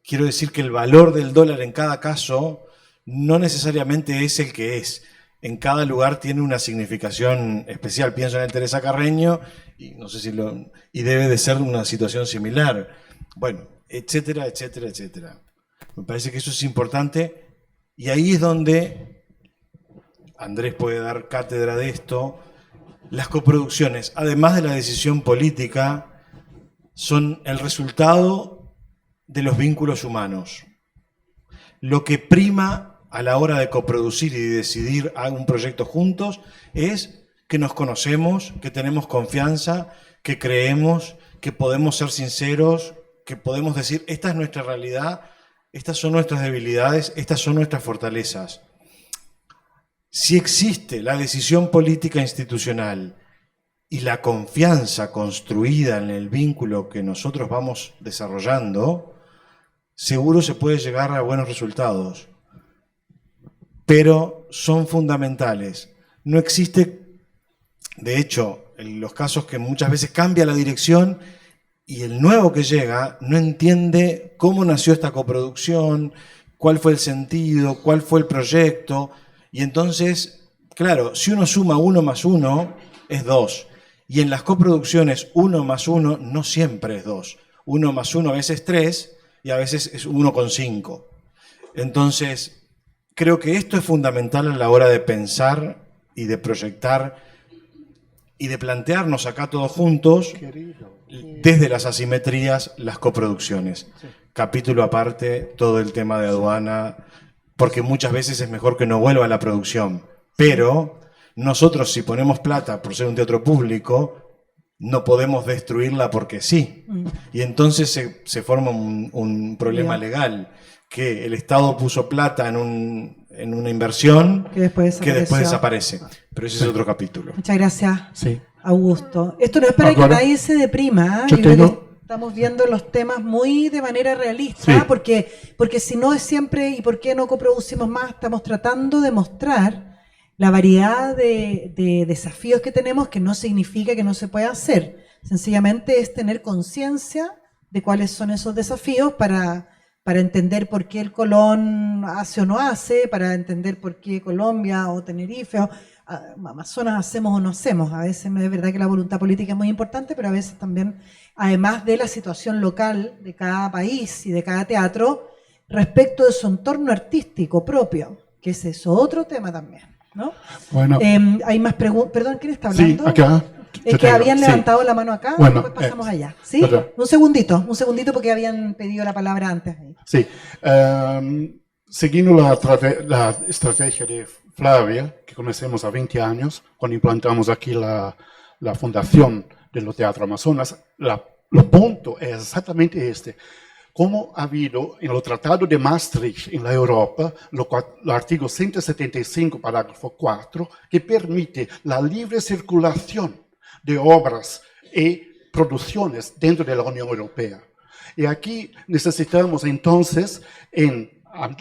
quiero decir que el valor del dólar en cada caso no necesariamente es el que es. En cada lugar tiene una significación especial. Pienso en el Teresa Carreño y no sé si y debe de ser una situación similar. Bueno, etcétera, etcétera, etcétera. Me parece que eso es importante y ahí es donde Andrés puede dar cátedra de esto. Las coproducciones, además de la decisión política, son el resultado de los vínculos humanos. Lo que prima a la hora de coproducir y decidir un proyecto juntos es que nos conocemos, que tenemos confianza, que creemos, que podemos ser sinceros, que podemos decir, esta es nuestra realidad, estas son nuestras debilidades, estas son nuestras fortalezas. Si existe la decisión política institucional y la confianza construida en el vínculo que nosotros vamos desarrollando, seguro se puede llegar a buenos resultados. Pero son fundamentales. No existe, de hecho, en los casos que muchas veces cambia la dirección y el nuevo que llega no entiende cómo nació esta coproducción, cuál fue el sentido, cuál fue el proyecto. Y entonces, claro, si uno suma 1 más 1 es 2. Y en las coproducciones 1 más 1 no siempre es 2. 1 más 1 a veces es 3 y a veces es 1,5. Entonces, creo que esto es fundamental a la hora de pensar y de proyectar y de plantearnos acá todos juntos, desde las asimetrías, las coproducciones. Capítulo aparte, todo el tema de aduana, porque muchas veces es mejor que no vuelva a la producción. Pero nosotros, si ponemos plata por ser un teatro público, no podemos destruirla porque sí. Y entonces se forma un problema legal, que el Estado puso plata en una inversión que después desaparece. Pero ese es otro capítulo.
Muchas gracias,
Sí.
Augusto. Esto no es para que nadie se deprima.
Yo
Yo creo
tengo-
que estamos viendo los temas muy de manera realista,
Sí.
porque si no es siempre, ¿y por qué no coproducimos más? Estamos tratando de mostrar la variedad de desafíos que tenemos, que no significa que no se pueda hacer. Sencillamente es tener conciencia de cuáles son esos desafíos para entender por qué el Colón hace o no hace, para entender por qué Colombia o Tenerife o Amazonas hacemos o no hacemos. A veces no es verdad que la voluntad política es muy importante, pero a veces también, además de la situación local de cada país y de cada teatro, respecto de su entorno artístico propio, que es eso, otro tema también, ¿no?
Bueno,
Hay más preguntas. Perdón, ¿quién está
sí,
hablando?
acá.
Es
Yo
que
tengo,
habían
sí.
levantado la mano acá,
Bueno,
después pasamos allá. ¿Sí?
perdón.
Un segundito, porque habían pedido la palabra antes.
Sí, siguiendo la estrategia de Flavia, que conocemos a 20 años, cuando implantamos aquí la fundación del Teatro Amazonas, lo punto es exactamente este. Como ha habido en el Tratado de Maastricht en la Europa, el artículo 175, parágrafo 4, que permite la libre circulación de obras y producciones dentro de la Unión Europea. Y aquí necesitamos entonces en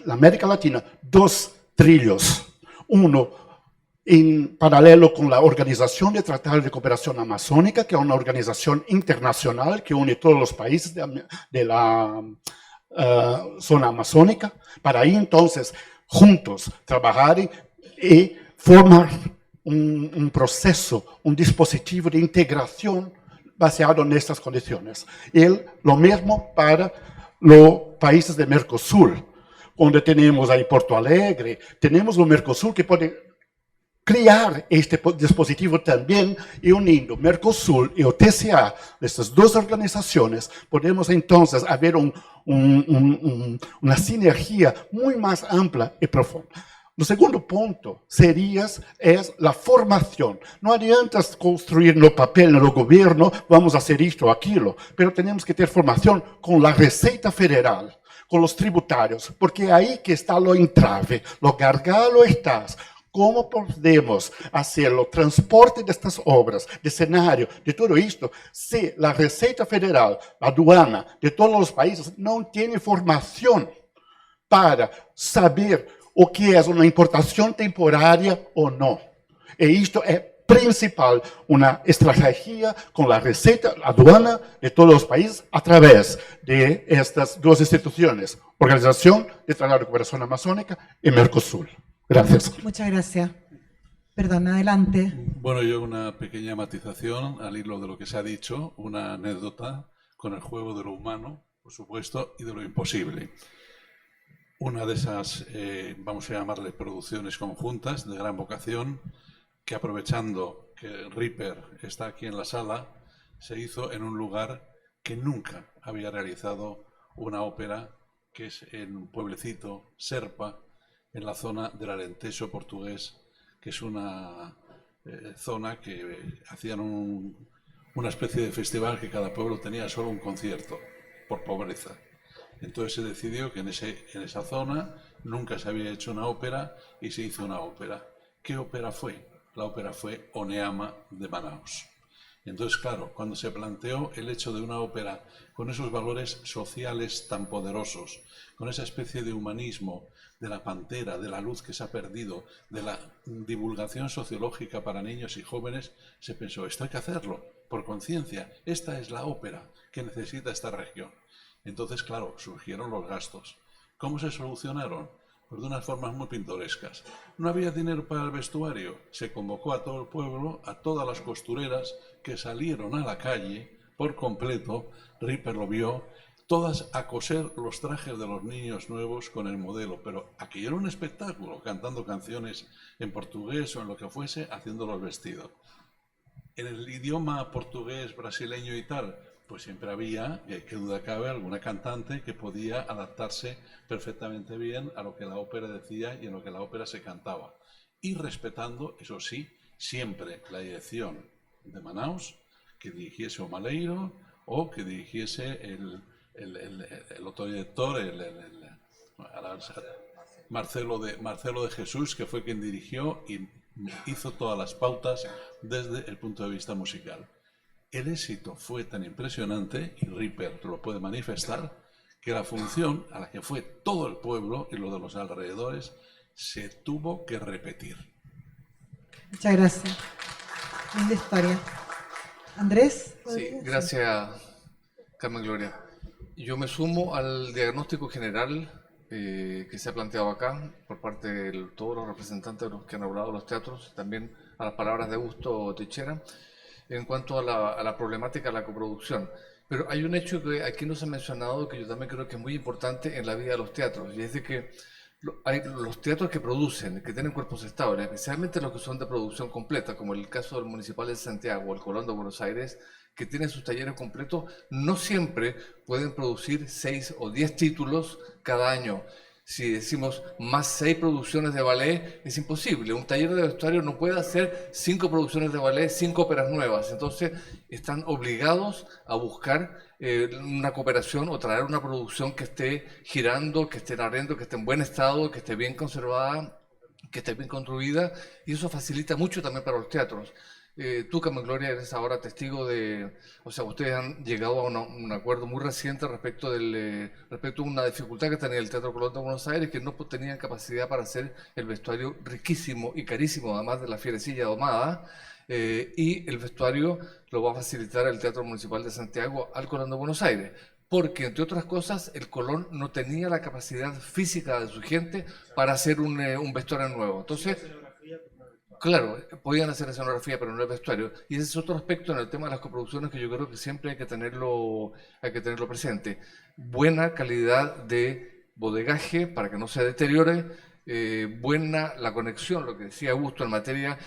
la América Latina 2 trillos. Uno en paralelo con la Organización de Tratados de Cooperación Amazónica, que es una organización internacional que une todos los países de la zona amazónica, para ahí entonces juntos trabajar y formar un proceso, un dispositivo de integración baseado en estas condiciones. Y lo mismo para los países de Mercosur, donde tenemos ahí Porto Alegre, tenemos los Mercosur que puede crear este dispositivo también, y uniendo Mercosur y OTCA, estas dos organizaciones, podemos entonces haber una sinergia muy más amplia y profunda. El segundo punto es la formación. No adianta construir no papel en el gobierno, vamos a hacer esto o aquello, pero tenemos que tener formación con la Receita Federal, con los tributarios, porque ahí que está lo entrave, lo gargalo estás. ¿Cómo podemos hacer el transporte de estas obras, de escenario, de todo esto, si la Receita Federal, la aduana de todos los países no tiene formación para saber o que es una importación temporária ou não? E isto é principal, una estrategia con la receta, la aduana de todos los países a través de estas dos instituciones, Organización de Tratado de Cooperación Amazónica y Mercosur. Gracias.
Muchas gracias. Perdón, adelante.
Bueno, yo una pequeña matización al hilo de lo que se ha dicho, una anécdota con el juego de lo humano, por supuesto, y de lo imposible. Una de esas, vamos a llamarle producciones conjuntas de gran vocación, que aprovechando que Ripper está aquí en la sala, se hizo en un lugar que nunca había realizado una ópera, que es en un pueblecito, Serpa, en la zona del Alentejo portugués, que es una zona que hacían una especie de festival que cada pueblo tenía solo un concierto, por pobreza. Entonces se decidió que en esa zona nunca se había hecho una ópera y se hizo una ópera. ¿Qué ópera fue? La ópera fue Oneama de Manaus. Entonces, claro, cuando se planteó el hecho de una ópera con esos valores sociales tan poderosos, con esa especie de humanismo, de la pantera, de la luz que se ha perdido, de la divulgación sociológica para niños y jóvenes, se pensó, esto hay que hacerlo, por conciencia, esta es la ópera que necesita esta región. Entonces, claro, surgieron los gastos. ¿Cómo se solucionaron? Pues de unas formas muy pintorescas. No había dinero para el vestuario. Se convocó a todo el pueblo, a todas las costureras que salieron a la calle por completo. Ripper lo vio, todas a coser los trajes de los niños nuevos con el modelo. Pero aquello era un espectáculo, cantando canciones en portugués o en lo que fuese, haciendo los vestidos. En el idioma portugués, brasileño y tal, pues siempre había, qué duda cabe, alguna cantante que podía adaptarse perfectamente bien a lo que la ópera decía y en lo que la ópera se cantaba. Y respetando, eso sí, siempre la dirección de Manaus, que dirigiese o Maleiro o que dirigiese el otro director, Marcelo de Jesús, que fue quien dirigió y hizo todas las pautas desde el punto de vista musical. El éxito fue tan impresionante, y Ripper lo puede manifestar, que la función a la que fue todo el pueblo y lo de los alrededores se tuvo que repetir.
Muchas gracias. Linda historia. Andrés.
Sí, gracias, Carmen Gloria. Yo me sumo al diagnóstico general que se ha planteado acá por parte de todos los representantes de los que han hablado de los teatros, también a las palabras de Augusto Teixeira, en cuanto a la problemática de la coproducción. Pero hay un hecho que aquí no se ha mencionado, que yo también creo que es muy importante en la vida de los teatros, y es de que hay los teatros que producen, que tienen cuerpos estables, especialmente los que son de producción completa, como el caso del Municipal de Santiago, el Colón de Buenos Aires, que tienen sus talleres completos, no siempre pueden producir 6 o 10 títulos cada año. Si decimos más 6 producciones de ballet, es imposible. Un taller de vestuario no puede hacer 5 producciones de ballet, 5 óperas nuevas. Entonces, están obligados a buscar una cooperación o traer una producción que esté girando, que esté arrendo, que esté en buen estado, que esté bien conservada, que esté bien construida. Y eso facilita mucho también para los teatros. Tú, Carmen Gloria, eres ahora testigo de... O sea, ustedes han llegado a un acuerdo muy reciente respecto a una dificultad que tenía el Teatro Colón de Buenos Aires, que no tenían capacidad para hacer el vestuario riquísimo y carísimo, además de la fierecilla domada, y el vestuario lo va a facilitar el Teatro Municipal de Santiago al Colón de Buenos Aires, porque, entre otras cosas, el Colón no tenía la capacidad física de su gente para hacer un vestuario nuevo. Entonces... Claro, podían hacer escenografía, pero no el vestuario. Y ese es otro aspecto en el tema de las coproducciones que yo creo que siempre hay que tenerlo presente. Buena calidad de bodegaje para que no se deteriore, buena la conexión, lo que decía Augusto en materia.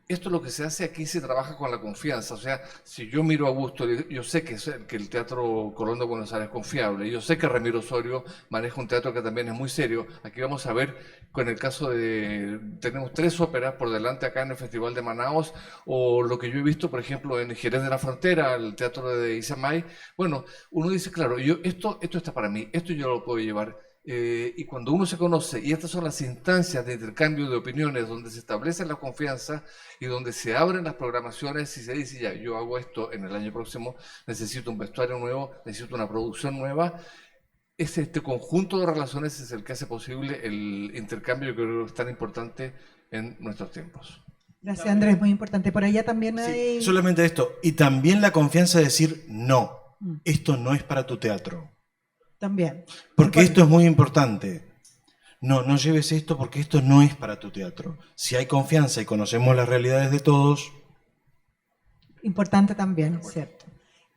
Esto es lo que se hace aquí, se trabaja con la confianza. O sea, si yo miro a Augusto, yo sé que el Teatro Colón de Buenos Aires es confiable. Yo sé que Ramiro Osorio maneja un teatro que también es muy serio. Aquí vamos a ver, con el caso de... Tenemos 3 óperas por delante acá en el Festival de Manaus, o lo que yo he visto, por ejemplo, en Jerez de la Frontera, el Teatro de Isamay. Bueno, uno dice, claro, esto está para mí, esto yo lo puedo llevar. Y cuando uno se conoce, y estas son las instancias de intercambio de opiniones donde se establece la confianza y donde se abren las programaciones y se dice, ya, yo hago esto en el año próximo, necesito un vestuario nuevo, necesito una producción nueva. Este conjunto de relaciones es el que hace posible el intercambio que creo que es tan importante en nuestros tiempos.
Gracias, Andrés, muy importante. Por allá también hay...
Solamente esto. Y también la confianza de decir, no, esto no es para tu teatro.
También.
Porque esto es muy importante. No, no lleves esto porque esto no es para tu teatro. Si hay confianza y conocemos las realidades de todos...
Importante también, cierto.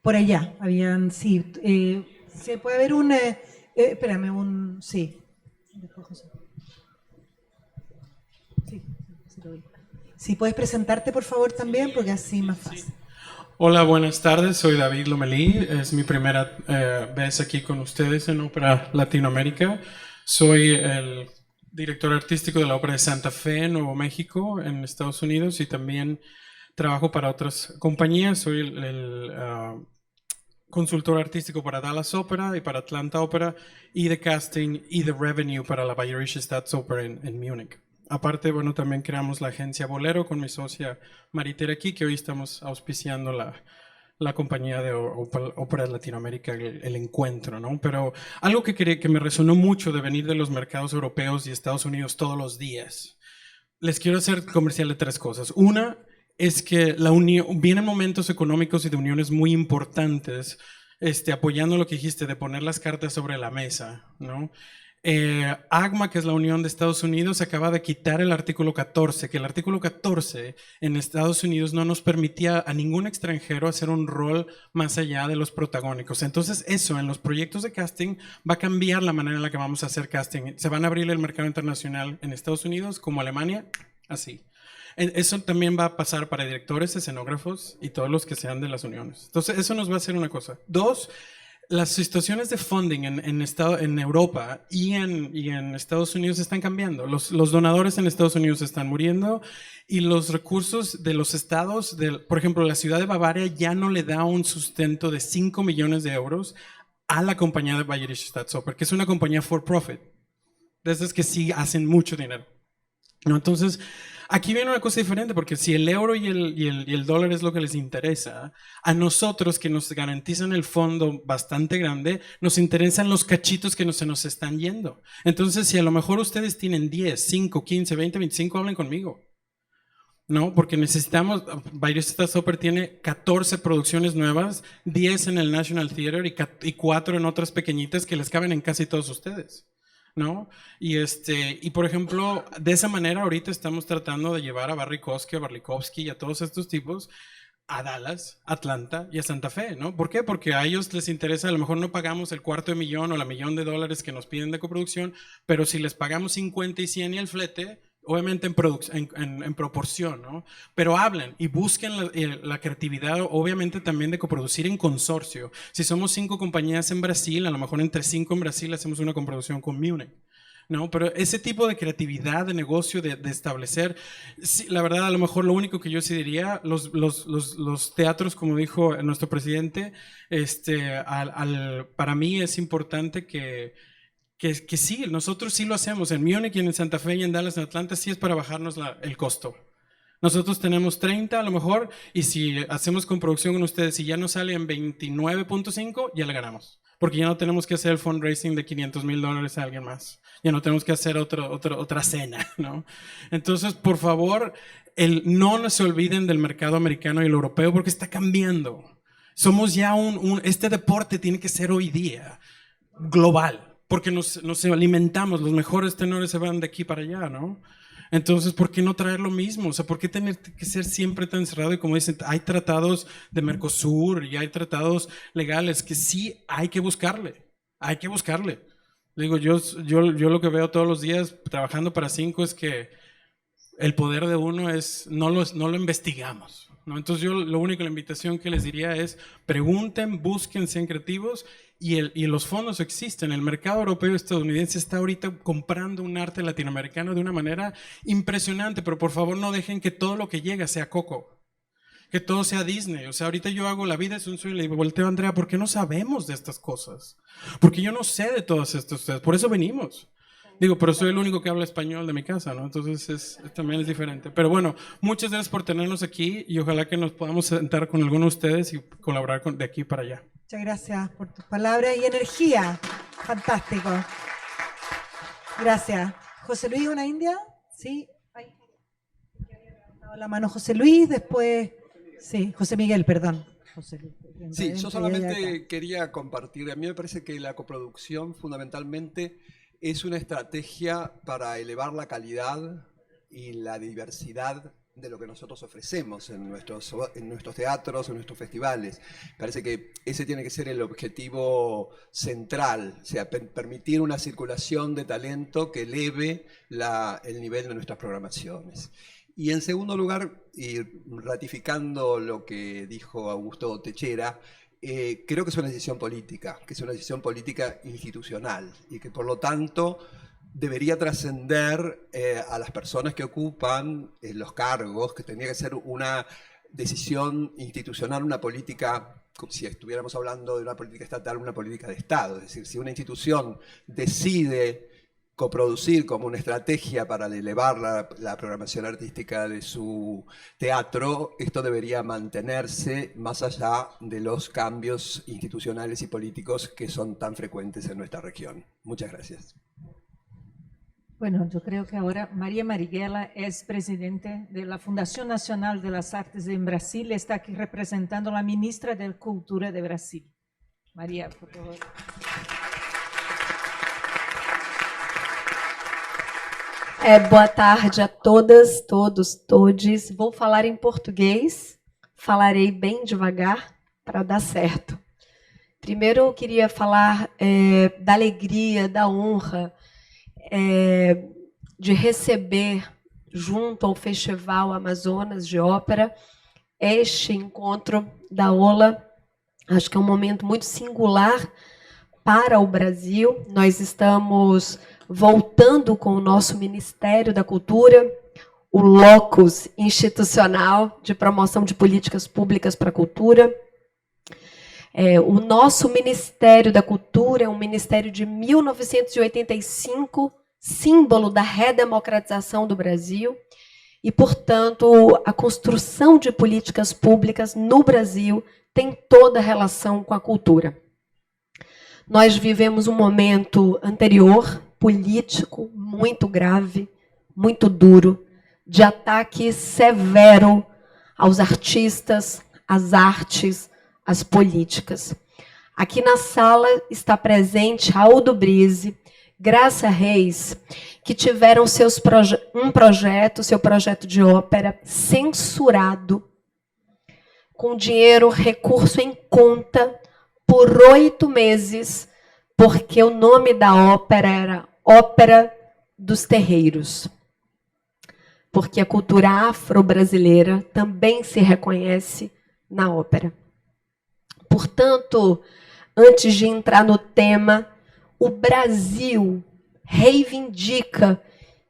Por allá, habían, sí, se puede ver un... espérame, un... Sí. Sí, puedes presentarte, por favor, también, porque así es más fácil.
Hola, buenas tardes. Soy David Lomelí. Es mi primera vez aquí con ustedes en Ópera Latinoamérica. Soy el director artístico de la Ópera de Santa Fe en Nuevo México, en Estados Unidos, y también trabajo para otras compañías. Soy el consultor artístico para Dallas Opera y para Atlanta Opera, y de casting y de revenue para la Bayerische Staatsoper en Múnich. Aparte, bueno, también creamos la agencia Bolero con mi socia Maritere aquí, que hoy estamos auspiciando la compañía de Ópera Latinoamérica, el encuentro, ¿no? Pero algo que me resonó mucho de venir de los mercados europeos y Estados Unidos todos los días. Les quiero hacer comercial de 3 cosas. Una es que vienen momentos económicos y de uniones muy importantes, apoyando lo que dijiste de poner las cartas sobre la mesa, ¿no? AGMA, que es la Unión de Estados Unidos, acaba de quitar el artículo 14, que el artículo 14 en Estados Unidos no nos permitía a ningún extranjero hacer un rol más allá de los protagónicos. Entonces eso en los proyectos de casting va a cambiar la manera en la que vamos a hacer casting. Se van a abrir el mercado internacional en Estados Unidos como Alemania, así. Eso también va a pasar para directores, escenógrafos y todos los que sean de las uniones. Entonces eso nos va a hacer una cosa. 2, las situaciones de funding en Europa y en Estados Unidos están cambiando. Los donadores en Estados Unidos están muriendo y los recursos de los estados, por ejemplo, la ciudad de Bavaria ya no le da un sustento de 5 millones de euros a la compañía de Bayerische Staatsoper, que es una compañía for profit, de esas que sí hacen mucho dinero, ¿no? Entonces, aquí viene una cosa diferente, porque si el euro y el dólar es lo que les interesa, a nosotros que nos garantizan el fondo bastante grande, nos interesan los cachitos que se nos están yendo. Entonces, si a lo mejor ustedes tienen 10, 5, 15, 20, 25, hablen conmigo. No, porque necesitamos, Bayerische Staatsoper tiene 14 producciones nuevas, 10 en el National Theatre y 4 en otras pequeñitas que les caben en casi todos ustedes, ¿no? Y por ejemplo, de esa manera ahorita estamos tratando de llevar a Barrikovsky, a Barlikovsky y a todos estos tipos a Dallas, Atlanta y a Santa Fe, ¿no? ¿Por qué? Porque a ellos les interesa, a lo mejor no pagamos el $250,000 o la $1,000,000 que nos piden de coproducción, pero si les pagamos 50 y 100 y el flete, obviamente en proporción, ¿no? Pero hablen y busquen la creatividad, obviamente también de coproducir en consorcio. Si somos 5 compañías en Brasil, a lo mejor entre 5 en Brasil hacemos una coproducción con Múnich, ¿no? Pero ese tipo de creatividad de negocio, de establecer, sí, la verdad, a lo mejor lo único que yo sí diría, los teatros, como dijo nuestro presidente, para mí es importante que sí, nosotros sí lo hacemos en Múnich y en Santa Fe y en Dallas, en Atlanta, sí es para bajarnos el costo. Nosotros tenemos 30 a lo mejor, y si hacemos coproducción con ustedes y ya nos sale en 29.5, ya le ganamos. Porque ya no tenemos que hacer el fundraising de $500,000 a alguien más. Ya no tenemos que hacer otra cena, ¿no? Entonces, por favor, no se olviden del mercado americano y el europeo porque está cambiando. Somos ya este deporte tiene que ser hoy día global. Porque nos alimentamos, los mejores tenores se van de aquí para allá, ¿no? Entonces, ¿por qué no traer lo mismo? O sea, ¿por qué tener que ser siempre tan cerrado? Y como dicen, hay tratados de Mercosur y hay tratados legales que sí hay que buscarle. Hay que buscarle. Digo, yo lo que veo todos los días trabajando para 5 es que el poder de uno es, no lo investigamos, ¿no? Entonces la invitación que les diría es, pregunten, busquen, sean creativos. Y los fondos existen. El mercado europeo y estadounidense está ahorita comprando un arte latinoamericano de una manera impresionante, pero por favor no dejen que todo lo que llega sea Coco, que todo sea Disney. O sea, ahorita yo hago La vida es un sueño y le volteo a Andrea, ¿por qué no sabemos de estas cosas? Porque yo no sé de todas estas cosas, por eso venimos. Digo, pero soy el único que habla español de mi casa, ¿no? Entonces también es diferente. Pero bueno, muchas gracias por tenernos aquí y ojalá que nos podamos sentar con alguno de ustedes y colaborar de aquí para allá.
Muchas gracias por tus palabras y energía. Fantástico. Gracias. José Luis, ¿una india? Sí. La mano José Luis, después... Sí, José Miguel, perdón. José Luis.
Sí, yo solamente quería compartir, a mí me parece que la coproducción fundamentalmente es una estrategia para elevar la calidad y la diversidad de lo que nosotros ofrecemos en nuestros teatros, en nuestros festivales. Parece que ese tiene que ser el objetivo central, o sea, permitir una circulación de talento que eleve el nivel de nuestras programaciones. Y en segundo lugar, y ratificando lo que dijo Augusto Techera, creo que es una decisión política, que es una decisión política institucional y que por lo tanto debería trascender a las personas que ocupan los cargos, que tendría que ser una decisión institucional, una política, si estuviéramos hablando de una política estatal, una política de Estado. Es decir, si una institución decide coproducir como una estrategia para elevar la programación artística de su teatro, esto debería mantenerse más allá de los cambios institucionales y políticos que son tan frecuentes en nuestra región. Muchas gracias.
Bueno, yo creo que ahora María Marighella es presidente de la Fundación Nacional de las Artes en Brasil, está aquí representando a la ministra de Cultura de Brasil. María, por favor.
Boa tarde a todas, todos, todes. Vou falar em português, falarei bem devagar para dar certo. Primeiro eu queria falar da alegria, da honra de receber junto ao Festival Amazonas de Ópera este encontro da OLA. Acho que é um momento muito singular para o Brasil. Nós estamos voltando com o nosso Ministério da Cultura, o locus institucional de promoção de políticas públicas para a cultura. O nosso Ministério da Cultura é um ministério de 1985, símbolo da redemocratização do Brasil, e, portanto, a construção de políticas públicas no Brasil tem toda a relação com a cultura. Nós vivemos um momento anterior, político, muito grave, muito duro, de ataque severo aos artistas, às artes, às políticas. Aqui na sala está presente Aldo Brise, Graça Reis, que tiveram seu projeto de ópera censurado, com dinheiro, recurso em conta, por 8 meses, porque o nome da ópera era Ópera dos Terreiros. Porque a cultura afro-brasileira também se reconhece na ópera. Portanto, antes de entrar no tema, o Brasil reivindica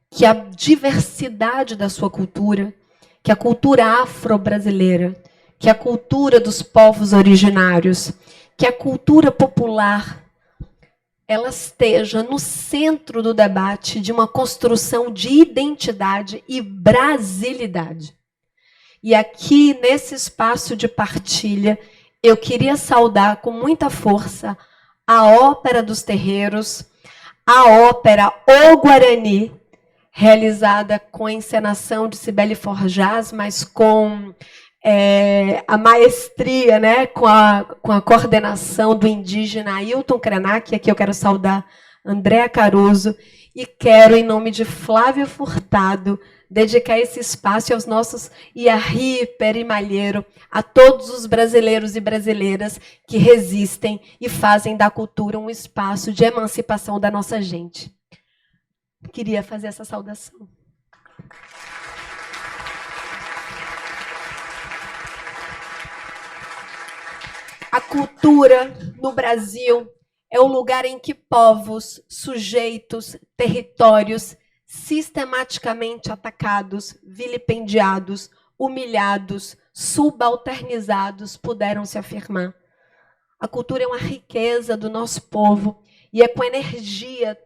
que a diversidade da sua cultura, que a cultura afro-brasileira, que a cultura dos povos originários, que a cultura popular, ela esteja no centro do debate de uma construção de identidade e brasilidade. E aqui, nesse espaço de partilha, eu queria saudar com muita força a Ópera dos Terreiros, a ópera O Guarani, realizada com a encenação de Cibele Forjaz, mas com a maestria, né, com a coordenação do indígena Ailton Krenak. Aqui eu quero saudar Andréa Caruso e quero, em nome de Flávia Furtado, dedicar esse espaço aos nossos Iarri, Peri Malheiro, a todos os brasileiros e brasileiras que resistem e fazem da cultura um espaço de emancipação da nossa gente. Queria fazer essa saudação. A cultura no Brasil é o lugar em que povos, sujeitos, territórios sistematicamente atacados, vilipendiados, humilhados, subalternizados puderam se afirmar. A cultura é uma riqueza do nosso povo e é com a energia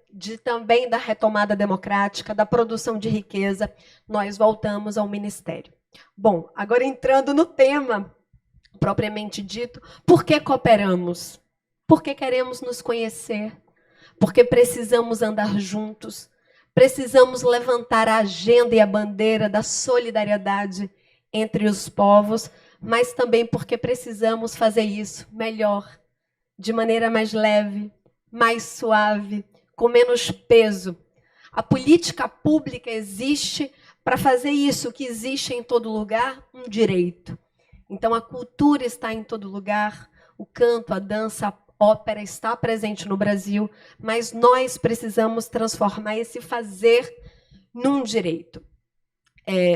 também da retomada democrática, da produção de riqueza, nós voltamos ao Ministério. Bom, agora entrando no tema propriamente dito, por que cooperamos? Porque queremos nos conhecer, porque precisamos andar juntos, Precisamos levantar a agenda e a bandeira da solidariedade entre os povos, mas também porque precisamos fazer isso melhor, de maneira mais leve, mais suave, com menos peso. A política pública existe para fazer isso, que existe em todo lugar, um direito. Então, a cultura está em todo lugar, o canto, a dança, a ópera está presente no Brasil, mas nós precisamos transformar esse fazer num direito.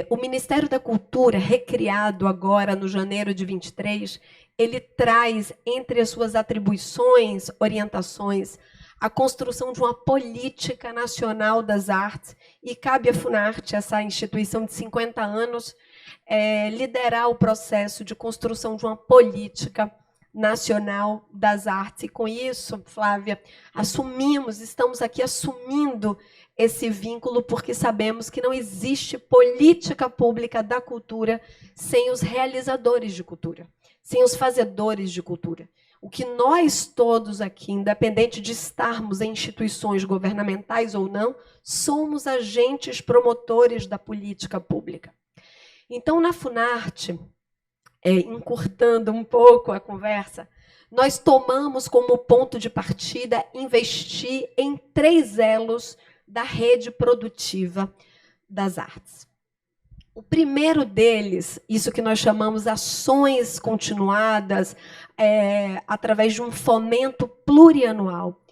O Ministério da Cultura, recriado agora no janeiro de 23, ele traz entre as suas atribuições, orientações, a construção de uma política nacional das artes, e cabe à Funarte, essa instituição de 50 anos, liderar o processo de construção de uma política nacional das artes. E com isso, Flávia, estamos aqui assumindo esse vínculo, porque sabemos que não existe política pública da cultura sem os realizadores de cultura, sem os fazedores de cultura. O que nós todos aqui, independente de estarmos em instituições governamentais ou não, somos agentes promotores da política pública. Então, na Funarte, encurtando um pouco a conversa, nós tomamos como ponto de partida investir em 3 elos da rede produtiva das artes. O primeiro deles, isso que nós chamamos ações continuadas, através de um fomento plurianual.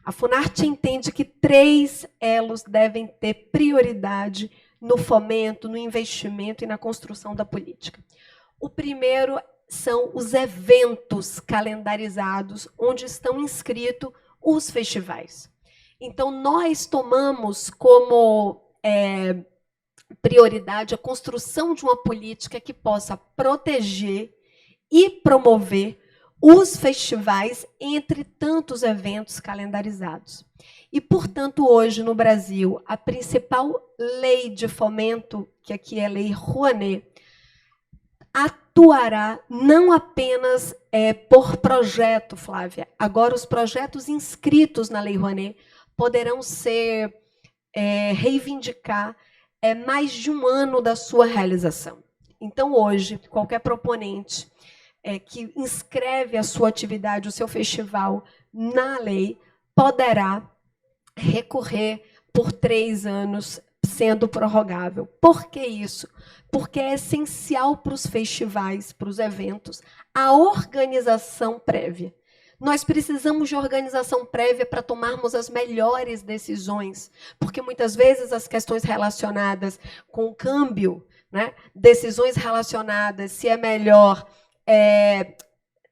A Funarte entende que 3 elos devem ter prioridade no fomento, no investimento e na construção da política. O primeiro são os eventos calendarizados, onde estão inscritos os festivais. Então, nós tomamos como prioridade a construção de uma política que possa proteger e promover os festivais entre tantos eventos calendarizados. E, portanto, hoje, no Brasil, a principal lei de fomento, que aqui é a Lei Rouanet, atuará não apenas por projeto, Flávia. Agora, os projetos inscritos na Lei Rouanet poderão reivindicar mais de 1 ano da sua realização. Então, hoje, qualquer proponente que inscreve a sua atividade, o seu festival, na lei, poderá recorrer por 3 anos, sendo prorrogável. Por que isso? Porque é essencial para os festivais, para os eventos, a organização prévia. Nós precisamos de organização prévia para tomarmos as melhores decisões, porque muitas vezes as questões relacionadas com o câmbio, né, decisões relacionadas se é melhor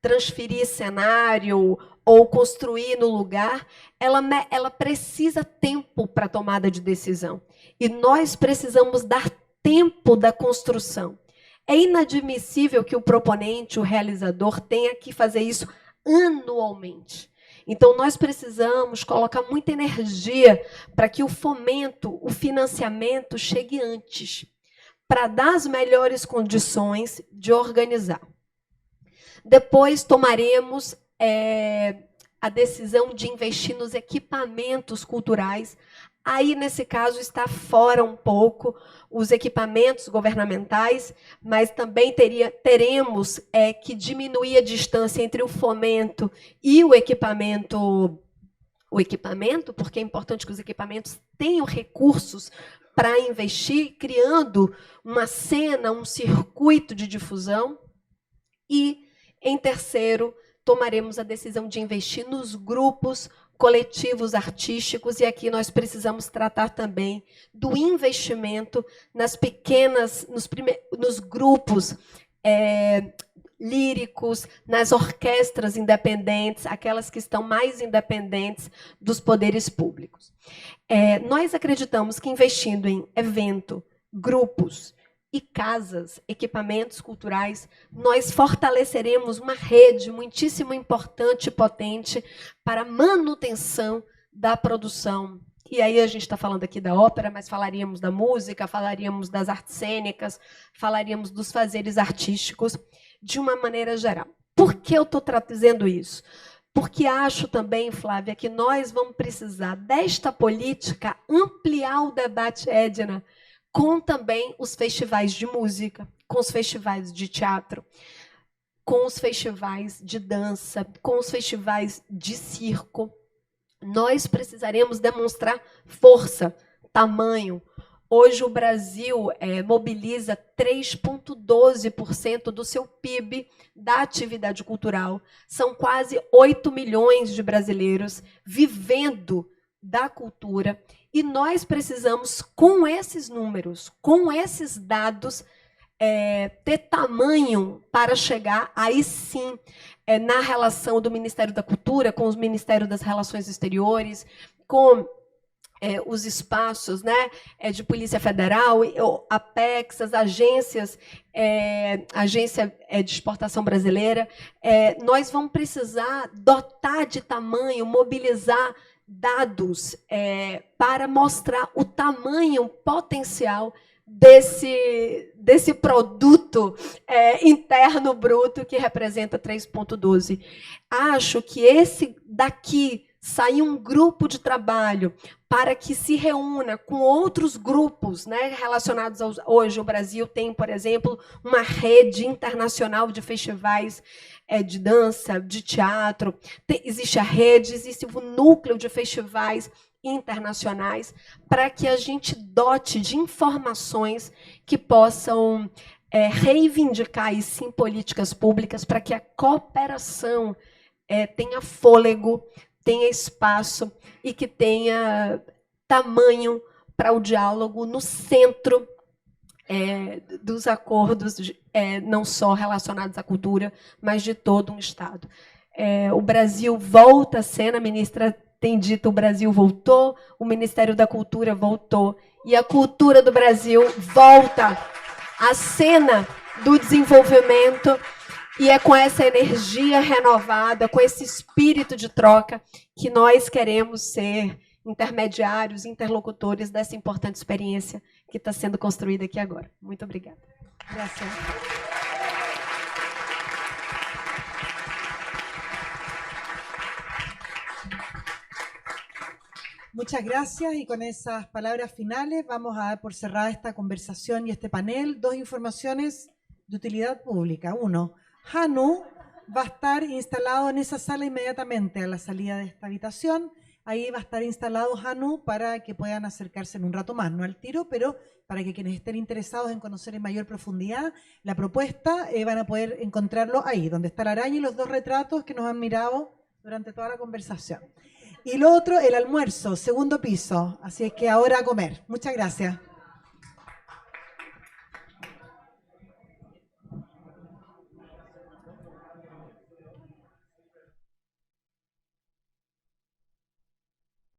transferir cenário ou construir no lugar, ela precisa tempo para tomada de decisão. E nós precisamos dar tempo da construção. É inadmissível que o proponente, o realizador, tenha que fazer isso anualmente. Então, nós precisamos colocar muita energia para que o fomento, o financiamento chegue antes, para dar as melhores condições de organizar. Depois, tomaremos a decisão de investir nos equipamentos culturais. Aí, nesse caso, está fora um pouco os equipamentos governamentais, mas também teremos que diminuir a distância entre o fomento e o equipamento, porque é importante que os equipamentos tenham recursos para investir, criando uma cena, um circuito de difusão. E, em terceiro, tomaremos a decisão de investir nos grupos coletivos artísticos, e aqui nós precisamos tratar também do investimento nas pequenas, nos grupos líricos, nas orquestras independentes, aquelas que estão mais independentes dos poderes públicos. Nós acreditamos que investindo em evento, grupos e casas, equipamentos culturais, nós fortaleceremos uma rede muitíssimo importante e potente para a manutenção da produção. E aí a gente está falando aqui da ópera, mas falaríamos da música, falaríamos das artes cênicas, falaríamos dos fazeres artísticos de uma maneira geral. Por que eu estou trazendo isso? porque acho também, Flávia, que nós vamos precisar desta política ampliar o debate, Edna, com também os festivais de música, com os festivais de teatro, com os festivais de dança, com os festivais de circo. Nós precisaremos demonstrar força, tamanho. Hoje o Brasil mobiliza 3,12% do seu PIB da atividade cultural. São quase 8 milhões de brasileiros vivendo da cultura. E nós precisamos, com esses números, com esses dados, ter tamanho para chegar, aí sim, na relação do Ministério da Cultura com os Ministérios das Relações Exteriores, com os espaços, né, de Polícia Federal, Apex, as agências, Agência de Exportação Brasileira. Nós vamos precisar dotar de tamanho, mobilizar dados para mostrar o tamanho potencial desse produto interno bruto que representa 3,12. Acho que esse daqui sair um grupo de trabalho para que se reúna com outros grupos, né, relacionados hoje o Brasil tem, por exemplo, uma rede internacional de festivais de dança, de teatro. Existe a rede, existe o núcleo de festivais internacionais, para que a gente dote de informações que possam reivindicar, e sim, políticas públicas, para que a cooperação tenha fôlego, tenha espaço e que tenha tamanho para o diálogo no centro dos acordos, não só relacionados à cultura, mas de todo um Estado. O Brasil volta à cena, a ministra tem dito, o Brasil voltou, o Ministério da Cultura voltou, e a cultura do Brasil volta à cena do desenvolvimento, e é com essa energia renovada, com esse espírito de troca, que nós queremos ser intermediários, interlocutores dessa importante experiência que está sendo construída aqui agora. Muito obrigada.
Gracias. Muchas gracias, y con esas palabras finales vamos a dar por cerrada esta conversación y este panel. Dos informaciones de utilidad pública. Uno, Hanu va a estar instalado en esa sala inmediatamente a la salida de esta habitación. Ahí va a estar instalado Hanu para que puedan acercarse en un rato más, no al tiro, pero para que quienes estén interesados en conocer en mayor profundidad la propuesta van a poder encontrarlo ahí, donde está la araña y los dos retratos que nos han mirado durante toda la conversación. Y lo otro, el almuerzo, segundo piso. Así es que ahora a comer. Muchas gracias.